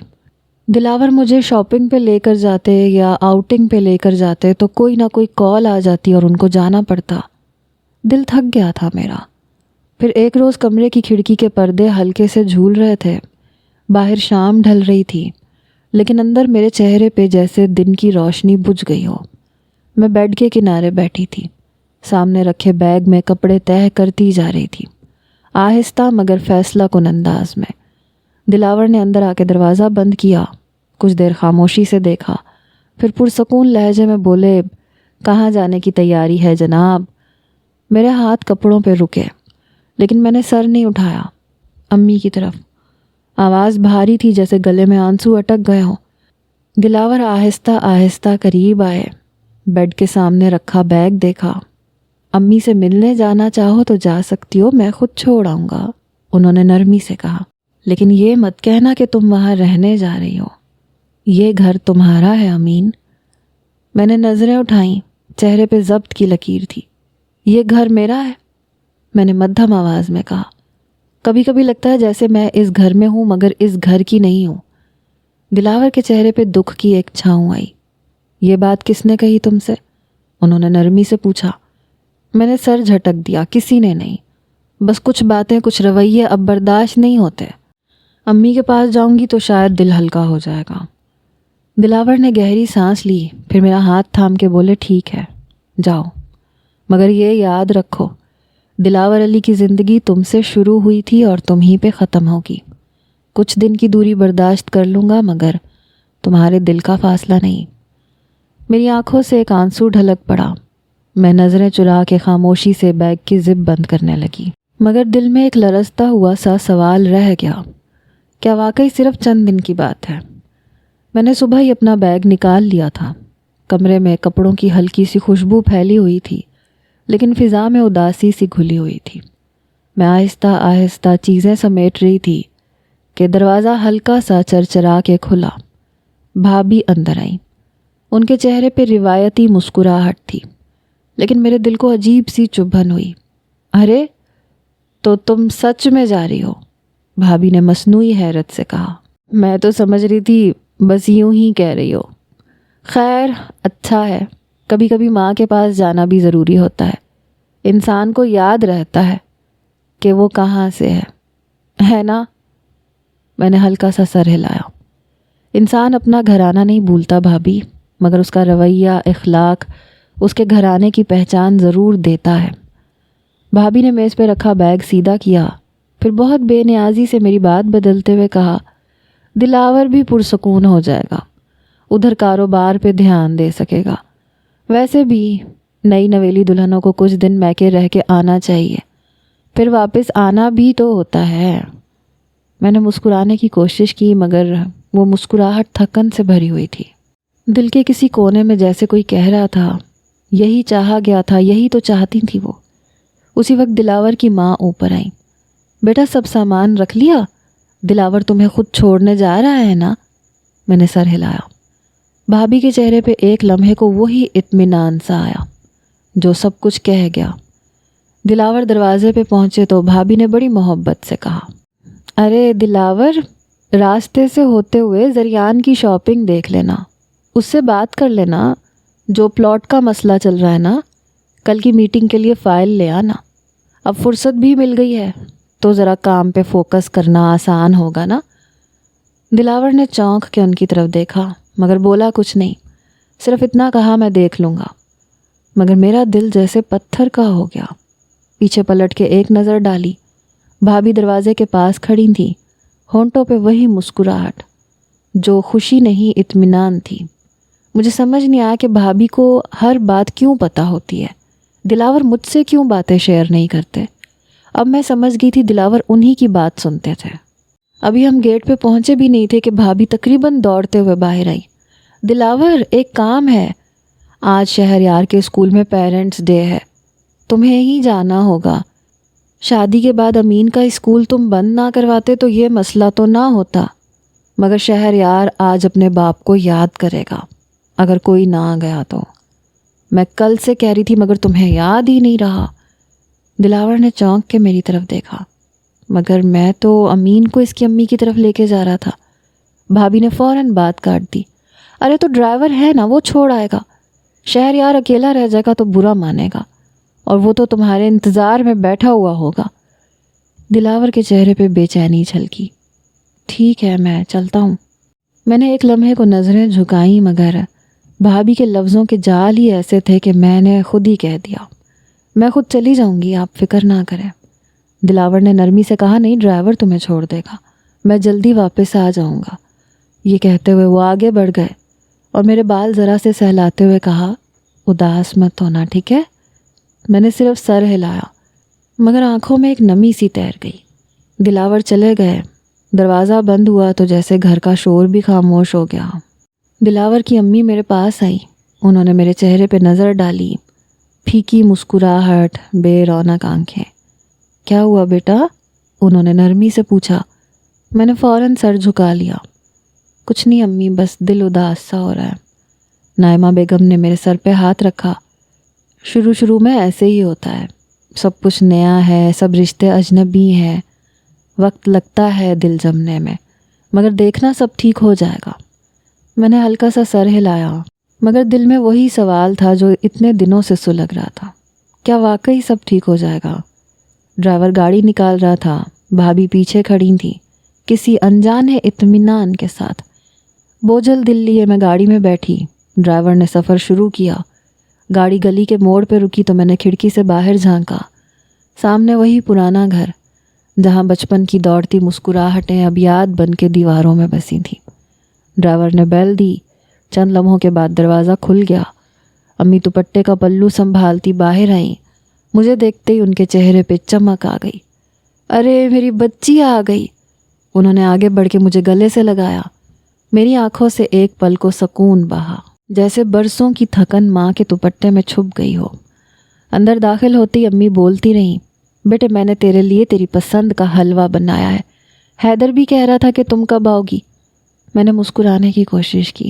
دلاور مجھے شاپنگ پہ لے کر جاتے یا آؤٹنگ پہ لے کر جاتے تو کوئی نہ کوئی کال آ جاتی اور ان کو جانا پڑتا۔ دل تھک گیا تھا میرا۔ پھر ایک روز کمرے کی کھڑکی کے پردے ہلکے سے جھول رہے تھے، باہر شام ڈھل رہی تھی، لیکن اندر میرے چہرے پہ جیسے دن کی روشنی بجھ گئی ہو۔ میں بیڈ کے کنارے بیٹھی تھی، سامنے رکھے بیگ میں کپڑے تہہ کرتی جا رہی تھی، آہستہ مگر فیصلہ کن انداز میں۔ دلاور نے اندر آ کے دروازہ بند کیا، کچھ دیر خاموشی سے دیکھا، پھر پرسکون لہجے میں بولے، کہاں جانے کی تیاری ہے جناب؟ میرے ہاتھ کپڑوں پہ رکے، لیکن میں نے سر نہیں اٹھایا۔ امی کی طرف آواز بھاری تھی جیسے گلے میں آنسو اٹک گئے ہوں۔ دلاور آہستہ آہستہ قریب آئے، بیڈ کے سامنے رکھا بیگ دیکھا۔ امی سے ملنے جانا چاہو تو جا سکتی ہو، میں خود چھوڑ آؤں گا، انہوں نے نرمی سے کہا، لیکن یہ مت کہنا کہ تم وہاں رہنے جا رہی ہو، یہ گھر تمہارا ہے امین۔ میں نے نظریں اٹھائیں، چہرے پہ ضبط کی لکیر تھی۔ یہ گھر میرا ہے، میں نے مدھم آواز میں کہا۔ کبھی کبھی لگتا ہے جیسے میں اس گھر میں ہوں مگر اس گھر کی نہیں ہوں۔ دلاور کے چہرے پہ دکھ کی ایک چھاؤں آئی۔ یہ بات کس نے کہی تم سے؟ انہوں نے نرمی سے پوچھا۔ میں نے سر جھٹک دیا، کسی نے نہیں، بس کچھ باتیں، کچھ رویے اب برداشت نہیں ہوتے۔ امی کے پاس جاؤں گی تو شاید دل ہلکا ہو جائے گا۔ دلاور نے گہری سانس لی، پھر میرا ہاتھ تھام کے بولے، ٹھیک ہے جاؤ، مگر یہ یاد رکھو دلاور علی کی زندگی تم سے شروع ہوئی تھی اور تم ہی پہ ختم ہوگی۔ کچھ دن کی دوری برداشت کر لوں گا مگر تمہارے دل کا فاصلہ نہیں۔ میری آنکھوں سے ایک آنسو ڈھلک پڑا، میں نظریں چرا کے خاموشی سے بیگ کی زپ بند کرنے لگی، مگر دل میں ایک لرزتا ہوا سا سوال رہ گیا، کیا واقعی صرف چند دن کی بات ہے؟ میں نے صبح ہی اپنا بیگ نکال لیا تھا۔ کمرے میں کپڑوں کی ہلکی سی خوشبو پھیلی ہوئی تھی، لیکن فضا میں اداسی سی گھلی ہوئی تھی۔ میں آہستہ آہستہ چیزیں سمیٹ رہی تھی کہ دروازہ ہلکا سا چرچرا کے کھلا۔ بھابھی اندر آئی۔ ان کے چہرے پہ روایتی مسکراہٹ تھی، لیکن میرے دل کو عجیب سی چبھن ہوئی۔ ارے تو تم سچ میں جا رہی ہو؟ بھابھی نے مصنوعی حیرت سے کہا۔ میں تو سمجھ رہی تھی بس یوں ہی کہہ رہی ہو۔ خیر اچھا ہے، کبھی کبھی ماں کے پاس جانا بھی ضروری ہوتا ہے، انسان کو یاد رہتا ہے کہ وہ کہاں سے ہے نا؟ میں نے ہلکا سا سر ہلایا۔ انسان اپنا گھرانہ نہیں بھولتا بھابھی، مگر اس کا رویہ، اخلاق اس کے گھرانے کی پہچان ضرور دیتا ہے۔ بھابھی نے میز پہ رکھا بیگ سیدھا کیا، پھر بہت بے نیازی سے میری بات بدلتے ہوئے کہا، دلاور بھی پرسکون ہو جائے گا، ادھر کاروبار پہ دھیان دے سکے گا۔ ویسے بھی نئی نویلی دلہنوں کو کچھ دن میکے رہ کے آنا چاہیے، پھر واپس آنا بھی تو ہوتا ہے۔ میں نے مسکرانے کی کوشش کی، مگر وہ مسکراہٹ تھکن سے بھری ہوئی تھی۔ دل کے کسی کونے میں جیسے کوئی کہہ رہا تھا، یہی چاہا گیا تھا، یہی تو چاہتی تھی وہ۔ اسی وقت دلاور کی ماں اوپر آئی۔ بیٹا سب سامان رکھ لیا؟ دلاور تمہیں خود چھوڑنے جا رہا ہے نا؟ میں نے سر ہلایا۔ بھابھی کے چہرے پہ ایک لمحے کو وہی اطمینان سا آیا جو سب کچھ کہہ گیا۔ دلاور دروازے پہ پہنچے تو بھابھی نے بڑی محبت سے کہا، ارے دلاور، راستے سے ہوتے ہوئے زریان کی شاپنگ دیکھ لینا، اس سے بات کر لینا، جو پلاٹ کا مسئلہ چل رہا ہے نا، کل کی میٹنگ کے لیے فائل لے آنا۔ اب فرصت بھی مل گئی ہے تو ذرا کام پہ فوکس کرنا آسان ہوگا نا۔ دلاور نے چونک کے ان کی طرف دیکھا، مگر بولا کچھ نہیں، صرف اتنا کہا، میں دیکھ لوں گا۔ مگر میرا دل جیسے پتھر کا ہو گیا۔ پیچھے پلٹ کے ایک نظر ڈالی، بھابھی دروازے کے پاس کھڑی تھی، ہونٹوں پہ وہی مسکراہٹ جو خوشی نہیں اطمینان تھی۔ مجھے سمجھ نہیں آیا کہ بھابھی کو ہر بات کیوں پتہ ہوتی ہے، دلاور مجھ سے کیوں باتیں شیئر نہیں کرتے۔ اب میں سمجھ گئی تھی دلاور انہی کی بات سنتے تھے۔ ابھی ہم گیٹ پہ پہنچے بھی نہیں تھے کہ بھابھی تقریباً دوڑتے ہوئے باہر آئی۔ دلاور ایک کام ہے، آج شہریار کے اسکول میں پیرنٹس ڈے ہے، تمہیں ہی جانا ہوگا۔ شادی کے بعد امین کا اسکول تم بند نہ کرواتے تو یہ مسئلہ تو نہ ہوتا، مگر شہریار آج اپنے باپ کو یاد کرے گا اگر کوئی نہ گیا تو۔ میں کل سے کہہ رہی تھی مگر تمہیں یاد ہی نہیں رہا۔ دلاور نے چونک کے میری طرف دیکھا، مگر میں تو امین کو اس کی امی کی طرف لے کے جا رہا تھا۔ بھابھی نے فوراً بات کاٹ دی، ارے تو ڈرائیور ہے نا، وہ چھوڑ آئے گا، شہریار اکیلا رہ جائے گا تو برا مانے گا، اور وہ تو تمہارے انتظار میں بیٹھا ہوا ہوگا۔ دلاور کے چہرے پہ بے چینی چھلکی۔ ٹھیک ہے میں چلتا ہوں۔ میں نے ایک لمحے کو نظریں جھکائیں، مگر بھابھی کے لفظوں کے جال ہی ایسے تھے کہ میں نے خود ہی کہہ دیا، میں خود چلی جاؤں گی، آپ فکر نہ کریں۔ دلاور نے نرمی سے کہا، نہیں ڈرائیور تمہیں چھوڑ دے گا، میں جلدی واپس آ جاؤں گا۔ یہ کہتے ہوئے وہ آگے بڑھ گئے اور میرے بال ذرا سے سہلاتے ہوئے کہا، اداس مت ہونا ٹھیک ہے۔ میں نے صرف سر ہلایا، مگر آنکھوں میں ایک نمی سی تیر گئی۔ دلاور چلے گئے، دروازہ بند ہوا تو جیسے گھر کا شور بھی خاموش ہو گیا۔ دلاور کی امی میرے پاس آئی، انہوں نے میرے چہرے پہ نظر ڈالی، پھیکی مسکراہٹ، بے رونق آنکھیں۔ کیا ہوا بیٹا؟ انہوں نے نرمی سے پوچھا۔ میں نے فوراً سر جھکا لیا۔ کچھ نہیں امی، بس دل اداس سا ہو رہا ہے۔ نائمہ بیگم نے میرے سر پہ ہاتھ رکھا۔ شروع میں ایسے ہی ہوتا ہے، سب کچھ نیا ہے، سب رشتے اجنبی ہیں، وقت لگتا ہے دل جمنے میں، مگر دیکھنا سب ٹھیک ہو جائے گا۔ میں نے ہلکا سا سر ہلایا، مگر دل میں وہی سوال تھا جو اتنے دنوں سے سلگ رہا تھا، کیا واقعی سب ٹھیک ہو جائے گا؟ ڈرائیور گاڑی نکال رہا تھا، بھابھی پیچھے کھڑی تھی کسی انجانے اطمینان کے ساتھ۔ بوجھل دل لیے میں گاڑی میں بیٹھی، ڈرائیور نے سفر شروع کیا۔ گاڑی گلی کے موڑ پہ رکی تو میں نے کھڑکی سے باہر جھانکا۔ سامنے وہی پرانا گھر جہاں بچپن کی دوڑتی مسکراہٹیں اب یاد بن کے دیواروں میں بسی تھیں۔ ڈرائیور نے بیل دی، چند لمحوں کے بعد دروازہ کھل گیا۔ امی دوپٹے کا پلو سنبھالتی باہر آئیں، مجھے دیکھتے ہی ان کے چہرے پہ چمک آ گئی۔ ارے میری بچی آ گئی۔ انہوں نے آگے بڑھ کے مجھے گلے سے لگایا۔ میری آنکھوں سے ایک پل کو سکون بہا، جیسے برسوں کی تھکن ماں کے دوپٹے میں چھپ گئی ہو۔ اندر داخل ہوتی امی بولتی رہیں، بیٹے میں نے تیرے لیے تیری پسند کا حلوہ بنایا ہے، حیدر بھی کہہ رہا تھا کہ تم کب آؤ گی۔ میں نے مسکرانے کی کوشش کی۔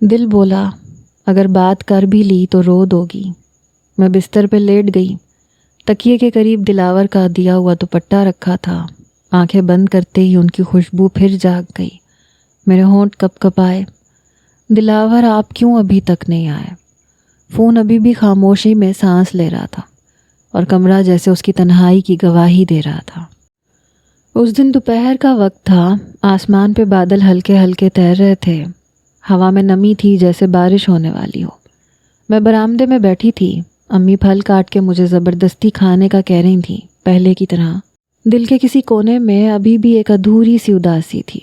دل بولا اگر بات کر بھی لی تو رو دوگی۔ میں بستر پہ لیٹ گئی، تکیے کے قریب دلاور کا دیا ہوا دوپٹہ رکھا تھا۔ آنکھیں بند کرتے ہی ان کی خوشبو پھر جاگ گئی، میرے ہونٹ کپ کپ آئے۔ دلاور آپ کیوں ابھی تک نہیں آئے؟ فون ابھی بھی خاموشی میں سانس لے رہا تھا اور کمرہ جیسے اس کی تنہائی کی گواہی دے رہا تھا۔ اس دن دوپہر کا وقت تھا، آسمان پہ بادل ہلکے ہلکے تیر رہے تھے، ہوا میں نمی تھی جیسے بارش ہونے والی ہو۔ میں برآمدے میں بیٹھی تھی، امی پھل کاٹ کے مجھے زبردستی کھانے کا کہہ رہی تھیں، پہلے کی طرح۔ دل کے کسی کونے میں ابھی بھی ایک ادھوری سی اداسی تھی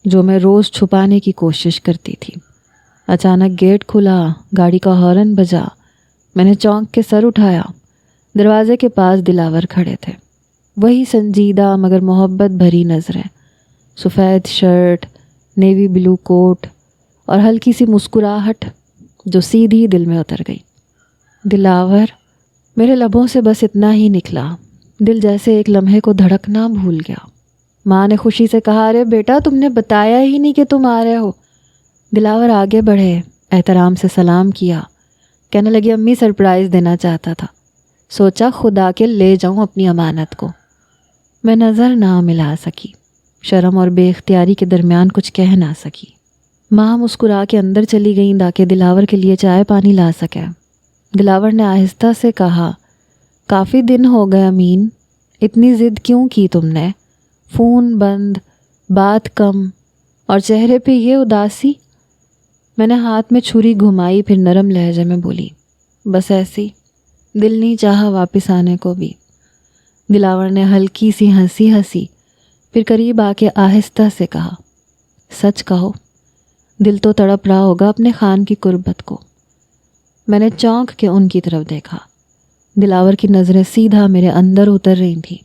جو میں روز چھپانے کی کوشش کرتی تھی۔ اچانک گیٹ کھلا، گاڑی کا ہارن بجا، میں نے چونک کے سر اٹھایا۔ دروازے کے پاس دلاور کھڑے تھے، وہی سنجیدہ مگر محبت بھری نظریں، سفید شرٹ، نیوی بلو کوٹ اور ہلکی سی مسکراہٹ جو سیدھی دل میں اتر گئی۔ دلاور، میرے لبوں سے بس اتنا ہی نکلا، دل جیسے ایک لمحے کو دھڑکنا بھول گیا۔ ماں نے خوشی سے کہا، ارے بیٹا تم نے بتایا ہی نہیں کہ تم آ رہے ہو۔ دلاور آگے بڑھے، احترام سے سلام کیا، کہنے لگی امی سرپرائز دینا چاہتا تھا، سوچا خدا کے لے جاؤں اپنی امانت کو۔ میں نظر نہ ملا سکی، شرم اور بے اختیاری کے درمیان کچھ کہہ نہ سکی۔ ماں مسکرا کے اندر چلی گئیں تاکہ دلاور کے لیے چائے پانی لا سکے۔ دلاور نے آہستہ سے کہا، کافی دن ہو گئے امین، اتنی ضد کیوں کی تم نے؟ فون بند، بات کم اور چہرے پہ یہ اداسی۔ میں نے ہاتھ میں چھری گھمائی، پھر نرم لہجے میں بولی، بس ایسی، دل نہیں چاہا واپس آنے کو بھی۔ دلاور نے ہلکی سی ہنسی ہنسی، پھر قریب آ کے آہستہ سے کہا، سچ کہو، دل تو تڑپ رہا ہوگا اپنے خان کی قربت کو۔ میں نے چونک کے ان کی طرف دیکھا، دلاور کی نظریں سیدھا میرے اندر اتر رہی تھیں۔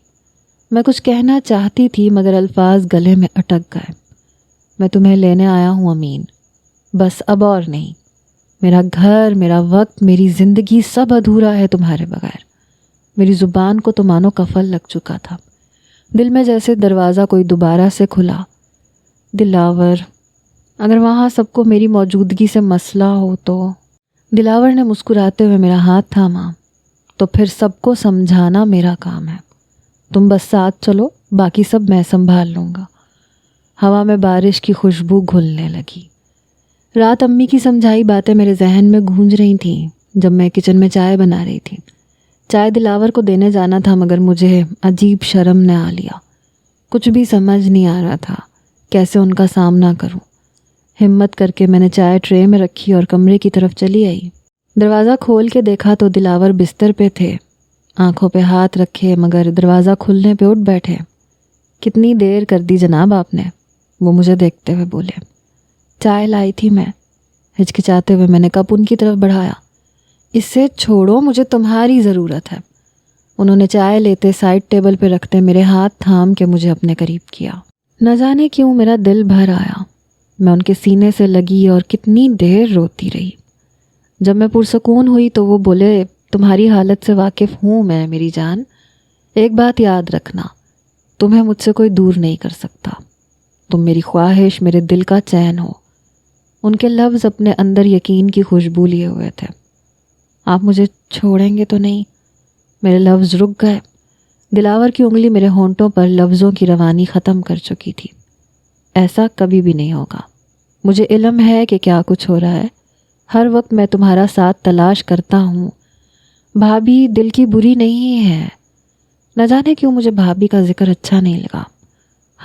میں کچھ کہنا چاہتی تھی مگر الفاظ گلے میں اٹک گئے۔ میں تمہیں لینے آیا ہوں امین، بس اب اور نہیں۔ میرا گھر، میرا وقت، میری زندگی سب ادھورا ہے تمہارے بغیر۔ میری زبان کو تو مانو کفل لگ چکا تھا، دل میں جیسے دروازہ کوئی دوبارہ سے کھلا۔ دلاور، اگر وہاں سب کو میری موجودگی سے مسئلہ ہو تو؟ دلاور نے مسکراتے ہوئے میرا ہاتھ تھاما، تو پھر سب کو سمجھانا میرا کام ہے، تم بس ساتھ چلو، باقی سب میں سنبھال لوں گا۔ ہوا میں بارش کی خوشبو گھلنے لگی۔ رات امی کی سمجھائی باتیں میرے ذہن میں گونج رہی تھیں جب میں کچن میں چائے بنا رہی تھی۔ چائے دلاور کو دینے جانا تھا مگر مجھے عجیب شرم نے آ لیا، کچھ بھی سمجھ نہیں آ رہا تھا کیسے ان کا سامنا کروں۔ ہمت کر کے میں نے چائے ٹرے میں رکھی اور کمرے کی طرف چلی آئی۔ دروازہ کھول کے دیکھا تو دلاور بستر پہ تھے، آنکھوں پہ ہاتھ رکھے مگر دروازہ کھلنے پہ اٹھ بیٹھے۔ کتنی دیر کر دی جناب آپ نے؟ وہ مجھے دیکھتے ہوئے بولے۔ چائے لائی تھی میں، ہچکچاتے ہوئے میں نے کپ ان کی طرف بڑھایا۔ اس سے چھوڑو، مجھے تمہاری ضرورت ہے۔ انہوں نے چائے لیتے سائڈ ٹیبل پہ رکھتے میرے ہاتھ تھام کے مجھے اپنے قریب کیا۔ نہ جانے کیوں میرا دل بھر آیا، میں ان کے سینے سے لگی اور کتنی دیر روتی رہی۔ جب میں پرسکون ہوئی تو وہ بولے، تمہاری حالت سے واقف ہوں میں میری جان، ایک بات یاد رکھنا، تمہیں مجھ سے کوئی دور نہیں کر سکتا، تم میری خواہش، میرے دل کا چین ہو۔ ان کے لفظ اپنے اندر یقین کی خوشبو لیے ہوئے تھے۔ آپ مجھے چھوڑیں گے تو نہیں؟ میرے لفظ رک گئے، دلاور کی انگلی میرے ہونٹوں پر لفظوں کی روانی ختم کر چکی تھی۔ ایسا کبھی بھی نہیں ہوگا، مجھے علم ہے کہ کیا کچھ ہو رہا ہے، ہر وقت میں تمہارا ساتھ تلاش کرتا ہوں۔ بھابھی دل کی بری نہیں ہے، نہ جانے کیوں مجھے بھابھی کا ذکر اچھا نہیں لگا۔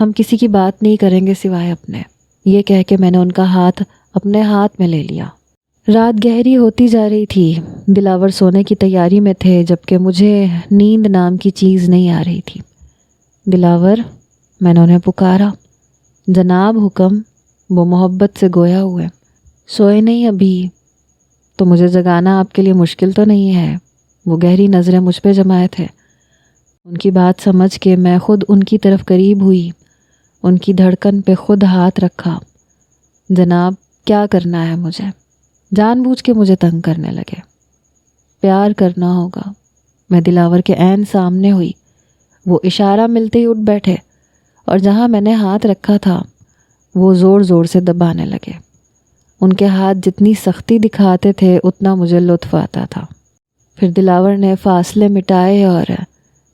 ہم کسی کی بات نہیں کریں گے سوائے اپنے، یہ کہہ کے میں نے ان کا ہاتھ اپنے ہاتھ میں لے لیا۔ رات گہری ہوتی جا رہی تھی، دلاور سونے کی تیاری میں تھے جبکہ مجھے نیند نام کی چیز نہیں آ رہی تھی۔ دلاور، میں نے انہیں پکارا۔ جناب حکم، وہ محبت سے گویا ہوئے۔ سوئے نہیں ابھی؟ تو مجھے جگانا آپ کے لیے مشکل تو نہیں ہے؟ وہ گہری نظریں مجھ پہ جمائے تھے۔ ان کی بات سمجھ کے میں خود ان کی طرف قریب ہوئی، ان کی دھڑکن پہ خود ہاتھ رکھا۔ جناب، کیا کرنا ہے مجھے؟ جان بوجھ کے مجھے تنگ کرنے لگے۔ پیار کرنا ہوگا۔ میں دلاور کے عین سامنے ہوئی، وہ اشارہ ملتے ہی اٹھ بیٹھے اور جہاں میں نے ہاتھ رکھا تھا وہ زور زور سے دبانے لگے۔ ان کے ہاتھ جتنی سختی دکھاتے تھے اتنا مجھے لطف آتا تھا۔ پھر دلاور نے فاصلے مٹائے اور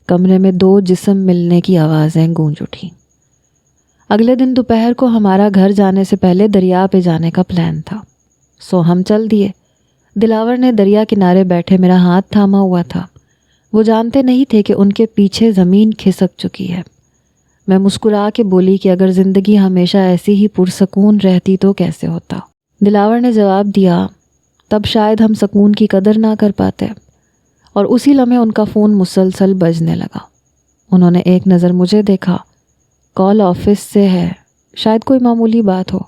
کمرے میں 2 جسم ملنے کی آوازیں گونج اٹھیں۔ اگلے دن دوپہر کو ہمارا گھر جانے سے پہلے دریا پہ جانے کا پلان تھا، سو ہم چل دیے۔ دلاور نے دریا کنارے بیٹھے میرا ہاتھ تھاما ہوا تھا۔ وہ جانتے نہیں تھے کہ ان کے پیچھے زمین کھسک چکی ہے۔ میں مسکرا کے بولی کہ اگر زندگی ہمیشہ ایسی ہی پرسکون رہتی تو کیسے ہوتا۔ دلاور نے جواب دیا، تب شاید ہم سکون کی قدر نہ کر پاتے۔ اور اسی لمحے ان کا فون مسلسل بجنے لگا۔ انہوں نے ایک نظر مجھے دیکھا۔ کال آفس سے ہے، شاید کوئی معمولی بات ہو،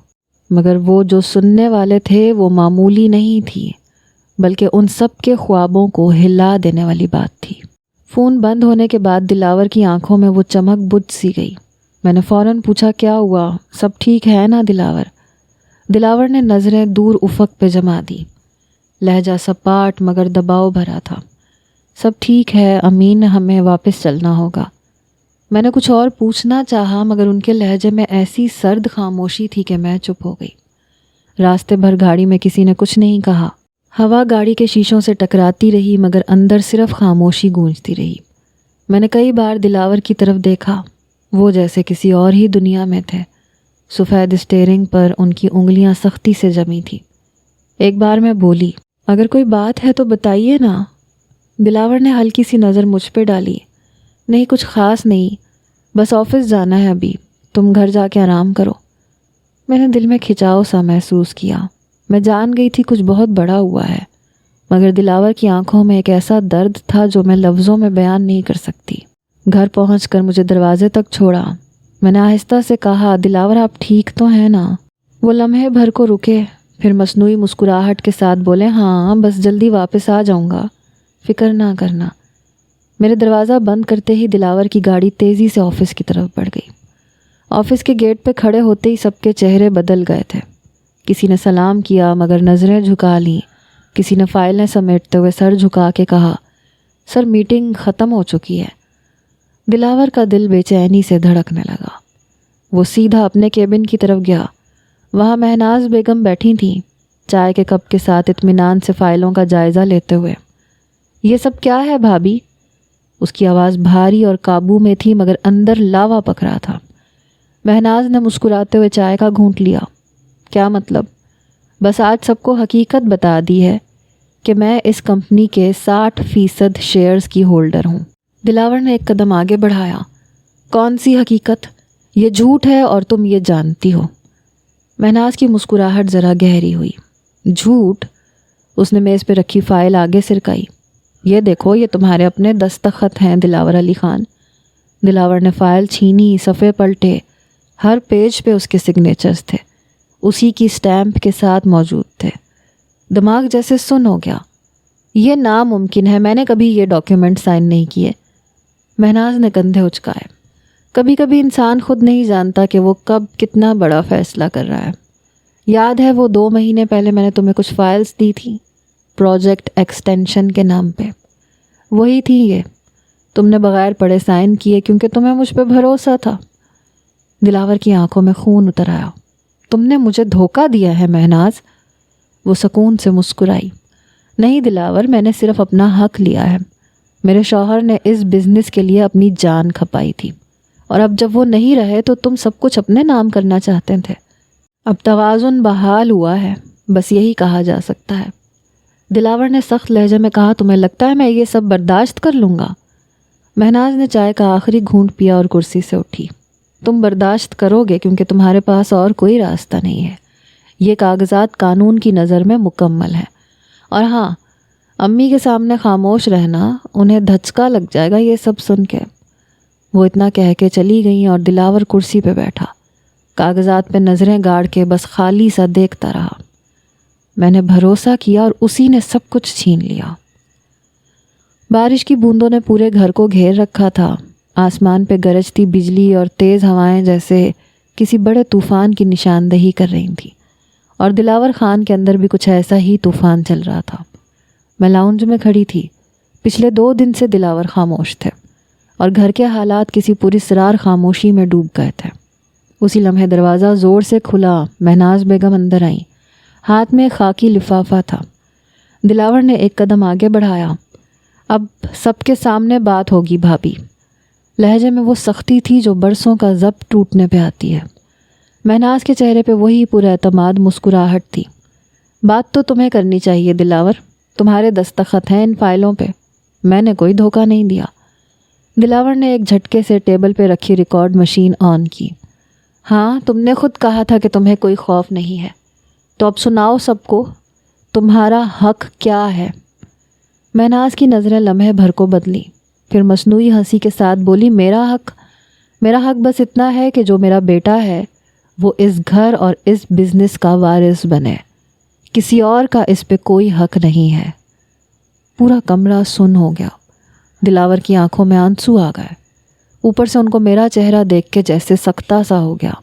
مگر وہ جو سننے والے تھے وہ معمولی نہیں تھی، بلکہ ان سب کے خوابوں کو ہلا دینے والی بات تھی۔ فون بند ہونے کے بعد دلاور کی آنکھوں میں وہ چمک بجھ سی گئی۔ میں نے فوراً پوچھا، کیا ہوا؟ سب ٹھیک ہے نا دلاور؟ دلاور نے نظریں دور افق پہ جما دی۔ لہجہ سپاٹ مگر دباؤ بھرا تھا۔ سب ٹھیک ہے امین، ہمیں واپس چلنا ہوگا۔ میں نے کچھ اور پوچھنا چاہا مگر ان کے لہجے میں ایسی سرد خاموشی تھی کہ میں چپ ہو گئی۔ راستے بھر گاڑی میں کسی نے کچھ نہیں کہا۔ ہوا گاڑی کے شیشوں سے ٹکراتی رہی مگر اندر صرف خاموشی گونجتی رہی۔ میں نے کئی بار دلاور کی طرف دیکھا، وہ جیسے کسی اور ہی دنیا میں تھے۔ سفید اسٹیئرنگ پر ان کی انگلیاں سختی سے جمی تھی۔ ایک بار میں بولی، اگر کوئی بات ہے تو بتائیے نا۔ دلاور نے ہلکی سی نظر مجھ پہ ڈالی۔ نہیں، کچھ خاص نہیں، بس آفس جانا ہے ابھی، تم گھر جا کے آرام کرو۔ میں نے دل میں کھچاؤ سا محسوس کیا۔ میں جان گئی تھی کچھ بہت بڑا ہوا ہے، مگر دلاور کی آنکھوں میں ایک ایسا درد تھا جو میں لفظوں میں بیان نہیں کر سکتی۔ گھر پہنچ کر مجھے دروازے تک چھوڑا۔ میں نے آہستہ سے کہا، دلاور آپ ٹھیک تو ہیں نا؟ وہ لمحے بھر کو رکے، پھر مصنوعی مسکراہٹ کے ساتھ بولے، ہاں بس جلدی واپس آ جاؤں گا، فکر نہ کرنا۔ میرے دروازہ بند کرتے ہی دلاور کی گاڑی تیزی سے آفس کی طرف بڑھ گئی۔ آفس کے گیٹ پہ کھڑے ہوتے ہی سب کے چہرے بدل گئے تھے۔ کسی نے سلام کیا مگر نظریں جھکا لیں، کسی نے فائلیں سمیٹتے ہوئے سر جھکا کے کہا، سر میٹنگ ختم ہو چکی ہے۔ دلاور کا دل بے چینی سے دھڑکنے لگا۔ وہ سیدھا اپنے کیبن کی طرف گیا۔ وہاں مہناز بیگم بیٹھی تھیں، چائے کے کپ کے ساتھ اطمینان سے فائلوں کا جائزہ لیتے ہوئے۔ یہ سب کیا ہے بھابھی؟ اس کی آواز بھاری اور قابو میں تھی مگر اندر لاوا پک رہا تھا۔ مہناز نے مسکراتے ہوئے چائے کا گھونٹ لیا۔ کیا مطلب؟ بس آج سب کو حقیقت بتا دی ہے کہ میں اس کمپنی کے 60% شیئرز کی ہولڈر ہوں۔ دلاور نے ایک قدم آگے بڑھایا۔ کون سی حقیقت؟ یہ جھوٹ ہے اور تم یہ جانتی ہو۔ مہناز کی مسکراہٹ ذرا گہری ہوئی۔ جھوٹ؟ اس نے میز پہ رکھی فائل آگے سرکائی۔ یہ دیکھو، یہ تمہارے اپنے دستخط ہیں دلاور علی خان۔ دلاور نے فائل چھینی، صفحے پلٹے، ہر پیج پہ اس کے سگنیچرز تھے، اسی کی سٹیمپ کے ساتھ موجود تھے۔ دماغ جیسے سن ہو گیا۔ یہ ناممکن ہے، میں نے کبھی یہ ڈاکیومنٹ سائن نہیں کیے۔ مہناز نے کندھے اچکائے۔ کبھی کبھی انسان خود نہیں جانتا کہ وہ کب کتنا بڑا فیصلہ کر رہا ہے۔ یاد ہے وہ 2 مہینے پہلے میں نے تمہیں کچھ فائلز دی تھیں پروجیکٹ ایکسٹینشن کے نام پہ؟ وہی تھی یہ۔ تم نے بغیر پڑھے سائن کیے کیونکہ تمہیں مجھ پہ بھروسہ تھا۔ دلاور کی آنکھوں میں خون اتر آیا۔ تم نے مجھے دھوکہ دیا ہے مہناز۔ وہ سکون سے مسکرائی۔ نہیں دلاور، میں نے صرف اپنا حق لیا ہے۔ میرے شوہر نے اس بزنس کے لیے اپنی جان کھپائی تھی، اور اب جب وہ نہیں رہے تو تم سب کچھ اپنے نام کرنا چاہتے تھے۔ اب توازن بحال ہوا ہے، بس یہی کہا جا سکتا ہے۔ دلاور نے سخت لہجے میں کہا، تمہیں لگتا ہے میں یہ سب برداشت کر لوں گا؟ مہناز نے چائے کا آخری گھونٹ پیا اور کرسی سے اٹھی۔ تم برداشت کرو گے کیونکہ تمہارے پاس اور کوئی راستہ نہیں ہے۔ یہ کاغذات قانون کی نظر میں مکمل ہے، اور ہاں، امی کے سامنے خاموش رہنا، انہیں دھچکا لگ جائے گا یہ سب سن کے۔ وہ اتنا کہہ کے چلی گئیں اور دلاور کرسی پہ بیٹھا، کاغذات پہ نظریں گاڑ کے بس خالی سا دیکھتا رہا۔ میں نے بھروسہ کیا اور اسی نے سب کچھ چھین لیا۔ بارش کی بوندوں نے پورے گھر کو گھیر رکھا تھا۔ آسمان پہ گرجتی بجلی اور تیز ہوائیں جیسے کسی بڑے طوفان کی نشاندہی کر رہی تھیں، اور دلاور خان کے اندر بھی کچھ ایسا ہی طوفان چل رہا تھا۔ میں لاؤنج میں کھڑی تھی۔ پچھلے 2 دن سے دلاور خاموش تھے، اور گھر کے حالات کسی پراسرار خاموشی میں ڈوب گئے تھے۔ اسی لمحے دروازہ زور سے کھلا، مہناز بیگم اندر آئیں۔ ہاتھ میں خاکی لفافہ تھا۔ دلاور نے ایک قدم آگے بڑھایا۔ اب سب کے سامنے بات ہوگی بھابھی۔ لہجے میں وہ سختی تھی جو برسوں کا ضبط ٹوٹنے پہ آتی ہے۔ مہناز کے چہرے پہ وہی پراعتماد مسکراہٹ تھی۔ بات تو تمہیں کرنی چاہیے دلاور، تمہارے دستخط ہیں ان فائلوں پہ، میں نے کوئی دھوکہ نہیں دیا۔ دلاور نے ایک جھٹکے سے ٹیبل پہ رکھی ریکارڈ مشین آن کی۔ ہاں، تم نے خود کہا تھا کہ تمہیں کوئی خوف نہیں ہے، تو اب سناؤ سب کو، تمہارا حق کیا ہے؟ مہناز کی نظریں لمحے بھر کو بدلی، پھر مصنوعی ہنسی کے ساتھ بولی، میرا حق بس اتنا ہے کہ جو میرا بیٹا ہے وہ اس گھر اور اس بزنس کا وارث بنے، کسی اور کا اس پہ کوئی حق نہیں ہے۔ پورا کمرہ سن ہو گیا۔ دلاور کی آنکھوں میں آنسو آ گئے۔ اوپر سے ان کو میرا چہرہ دیکھ کے جیسے سکتہ سا ہو گیا۔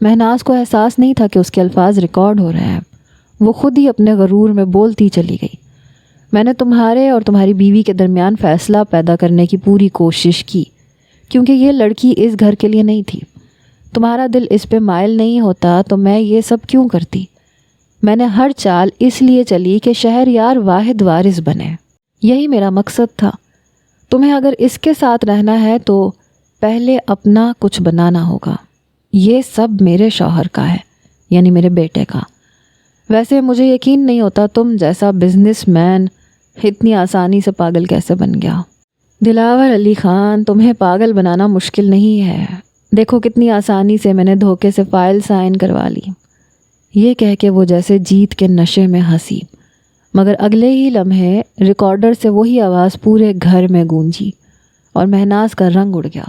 مہناز کو احساس نہیں تھا کہ اس کے الفاظ ریکارڈ ہو رہے ہیں۔ وہ خود ہی اپنے غرور میں بولتی چلی گئی، میں نے تمہارے اور تمہاری بیوی کے درمیان فیصلہ پیدا کرنے کی پوری کوشش کی، کیونکہ یہ لڑکی اس گھر کے لیے نہیں تھی۔ تمہارا دل اس پہ مائل نہیں ہوتا تو میں یہ سب کیوں کرتی؟ میں نے ہر چال اس لیے چلی کہ شہریار واحد وارث بنے، یہی میرا مقصد تھا۔ تمہیں اگر اس کے ساتھ رہنا ہے تو پہلے اپنا کچھ بنانا ہوگا۔ یہ سب میرے شوہر کا ہے، یعنی میرے بیٹے کا۔ ویسے مجھے یقین نہیں ہوتا تم جیسا بزنس مین اتنی آسانی سے پاگل کیسے بن گیا۔ دلاور علی خان، تمہیں پاگل بنانا مشکل نہیں ہے، دیکھو کتنی آسانی سے میں نے دھوکے سے فائل سائن کروا لی۔ یہ کہہ کے وہ جیسے جیت کے نشے میں ہنسی، مگر اگلے ہی لمحے ریکارڈر سے وہی آواز پورے گھر میں گونجی اور مہناز کا رنگ اڑ گیا۔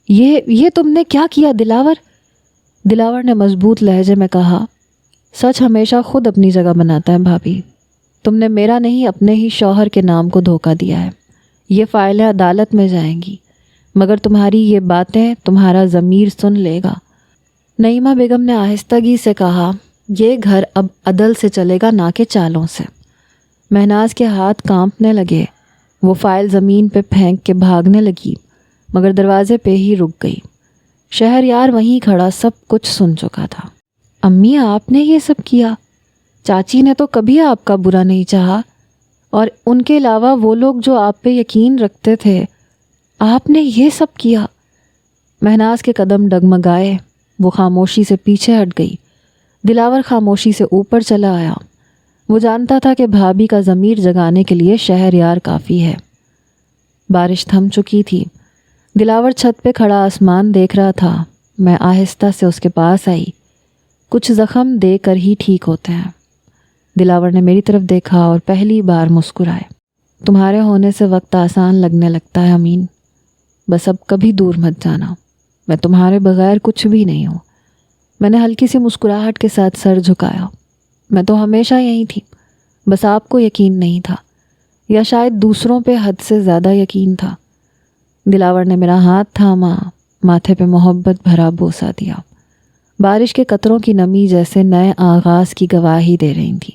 یہ تم نے کیا کیا دلاور؟ دلاور نے مضبوط لہجے میں کہا، سچ ہمیشہ خود اپنی جگہ بناتا ہے بھابھی، تم نے میرا نہیں اپنے ہی شوہر کے نام کو دھوکہ دیا ہے۔ یہ فائلیں عدالت میں جائیں گی، مگر تمہاری یہ باتیں تمہارا ضمیر سن لے گا۔ نعیمہ بیگم نے آہستگی سے کہا، یہ گھر اب عدل سے چلے گا نہ کہ چالوں سے۔ مہناز کے ہاتھ کانپنے لگے، وہ فائل زمین پہ پھینک کے بھاگنے لگی، مگر دروازے پہ ہی رک گئی۔ شہریار وہیں کھڑا سب کچھ سن چکا تھا۔ امی، آپ نے یہ سب کیا؟ چاچی نے تو کبھی آپ کا برا نہیں چاہا، اور ان کے علاوہ وہ لوگ جو آپ پہ یقین رکھتے تھے، آپ نے یہ سب کیا؟ مہناز کے قدم ڈگمگائے، وہ خاموشی سے پیچھے ہٹ گئی۔ دلاور خاموشی سے اوپر چلا آیا۔ وہ جانتا تھا کہ بھابھی کا ضمیر جگانے کے لیے شہریار کافی ہے۔ بارش تھم چکی تھی۔ دلاور چھت پہ کھڑا آسمان دیکھ رہا تھا۔ میں آہستہ سے اس کے پاس آئی۔ کچھ زخم دے کر ہی ٹھیک ہوتے ہیں۔ دلاور نے میری طرف دیکھا اور پہلی بار مسکرائے۔ تمہارے ہونے سے وقت آسان لگنے لگتا ہے امین، بس اب کبھی دور مت جانا، میں تمہارے بغیر کچھ بھی نہیں ہوں۔ میں نے ہلکی سی مسکراہٹ کے ساتھ سر جھکایا۔ میں تو ہمیشہ یہی تھی، بس آپ کو یقین نہیں تھا، یا شاید دوسروں پہ حد سے زیادہ یقین تھا۔ دلاور نے میرا ہاتھ تھاما، ماتھے پہ محبت بھرا بوسہ دیا۔ بارش کے قطروں کی نمی جیسے نئے آغاز کی گواہی دے رہی تھی۔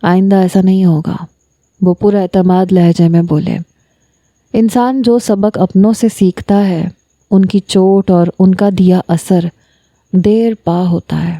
آئندہ ایسا نہیں ہوگا، وہ پورا اعتماد لہجے میں بولے۔ انسان جو سبق اپنوں سے سیکھتا ہے، ان کی چوٹ اور ان کا دیا اثر دیر پا ہوتا ہے۔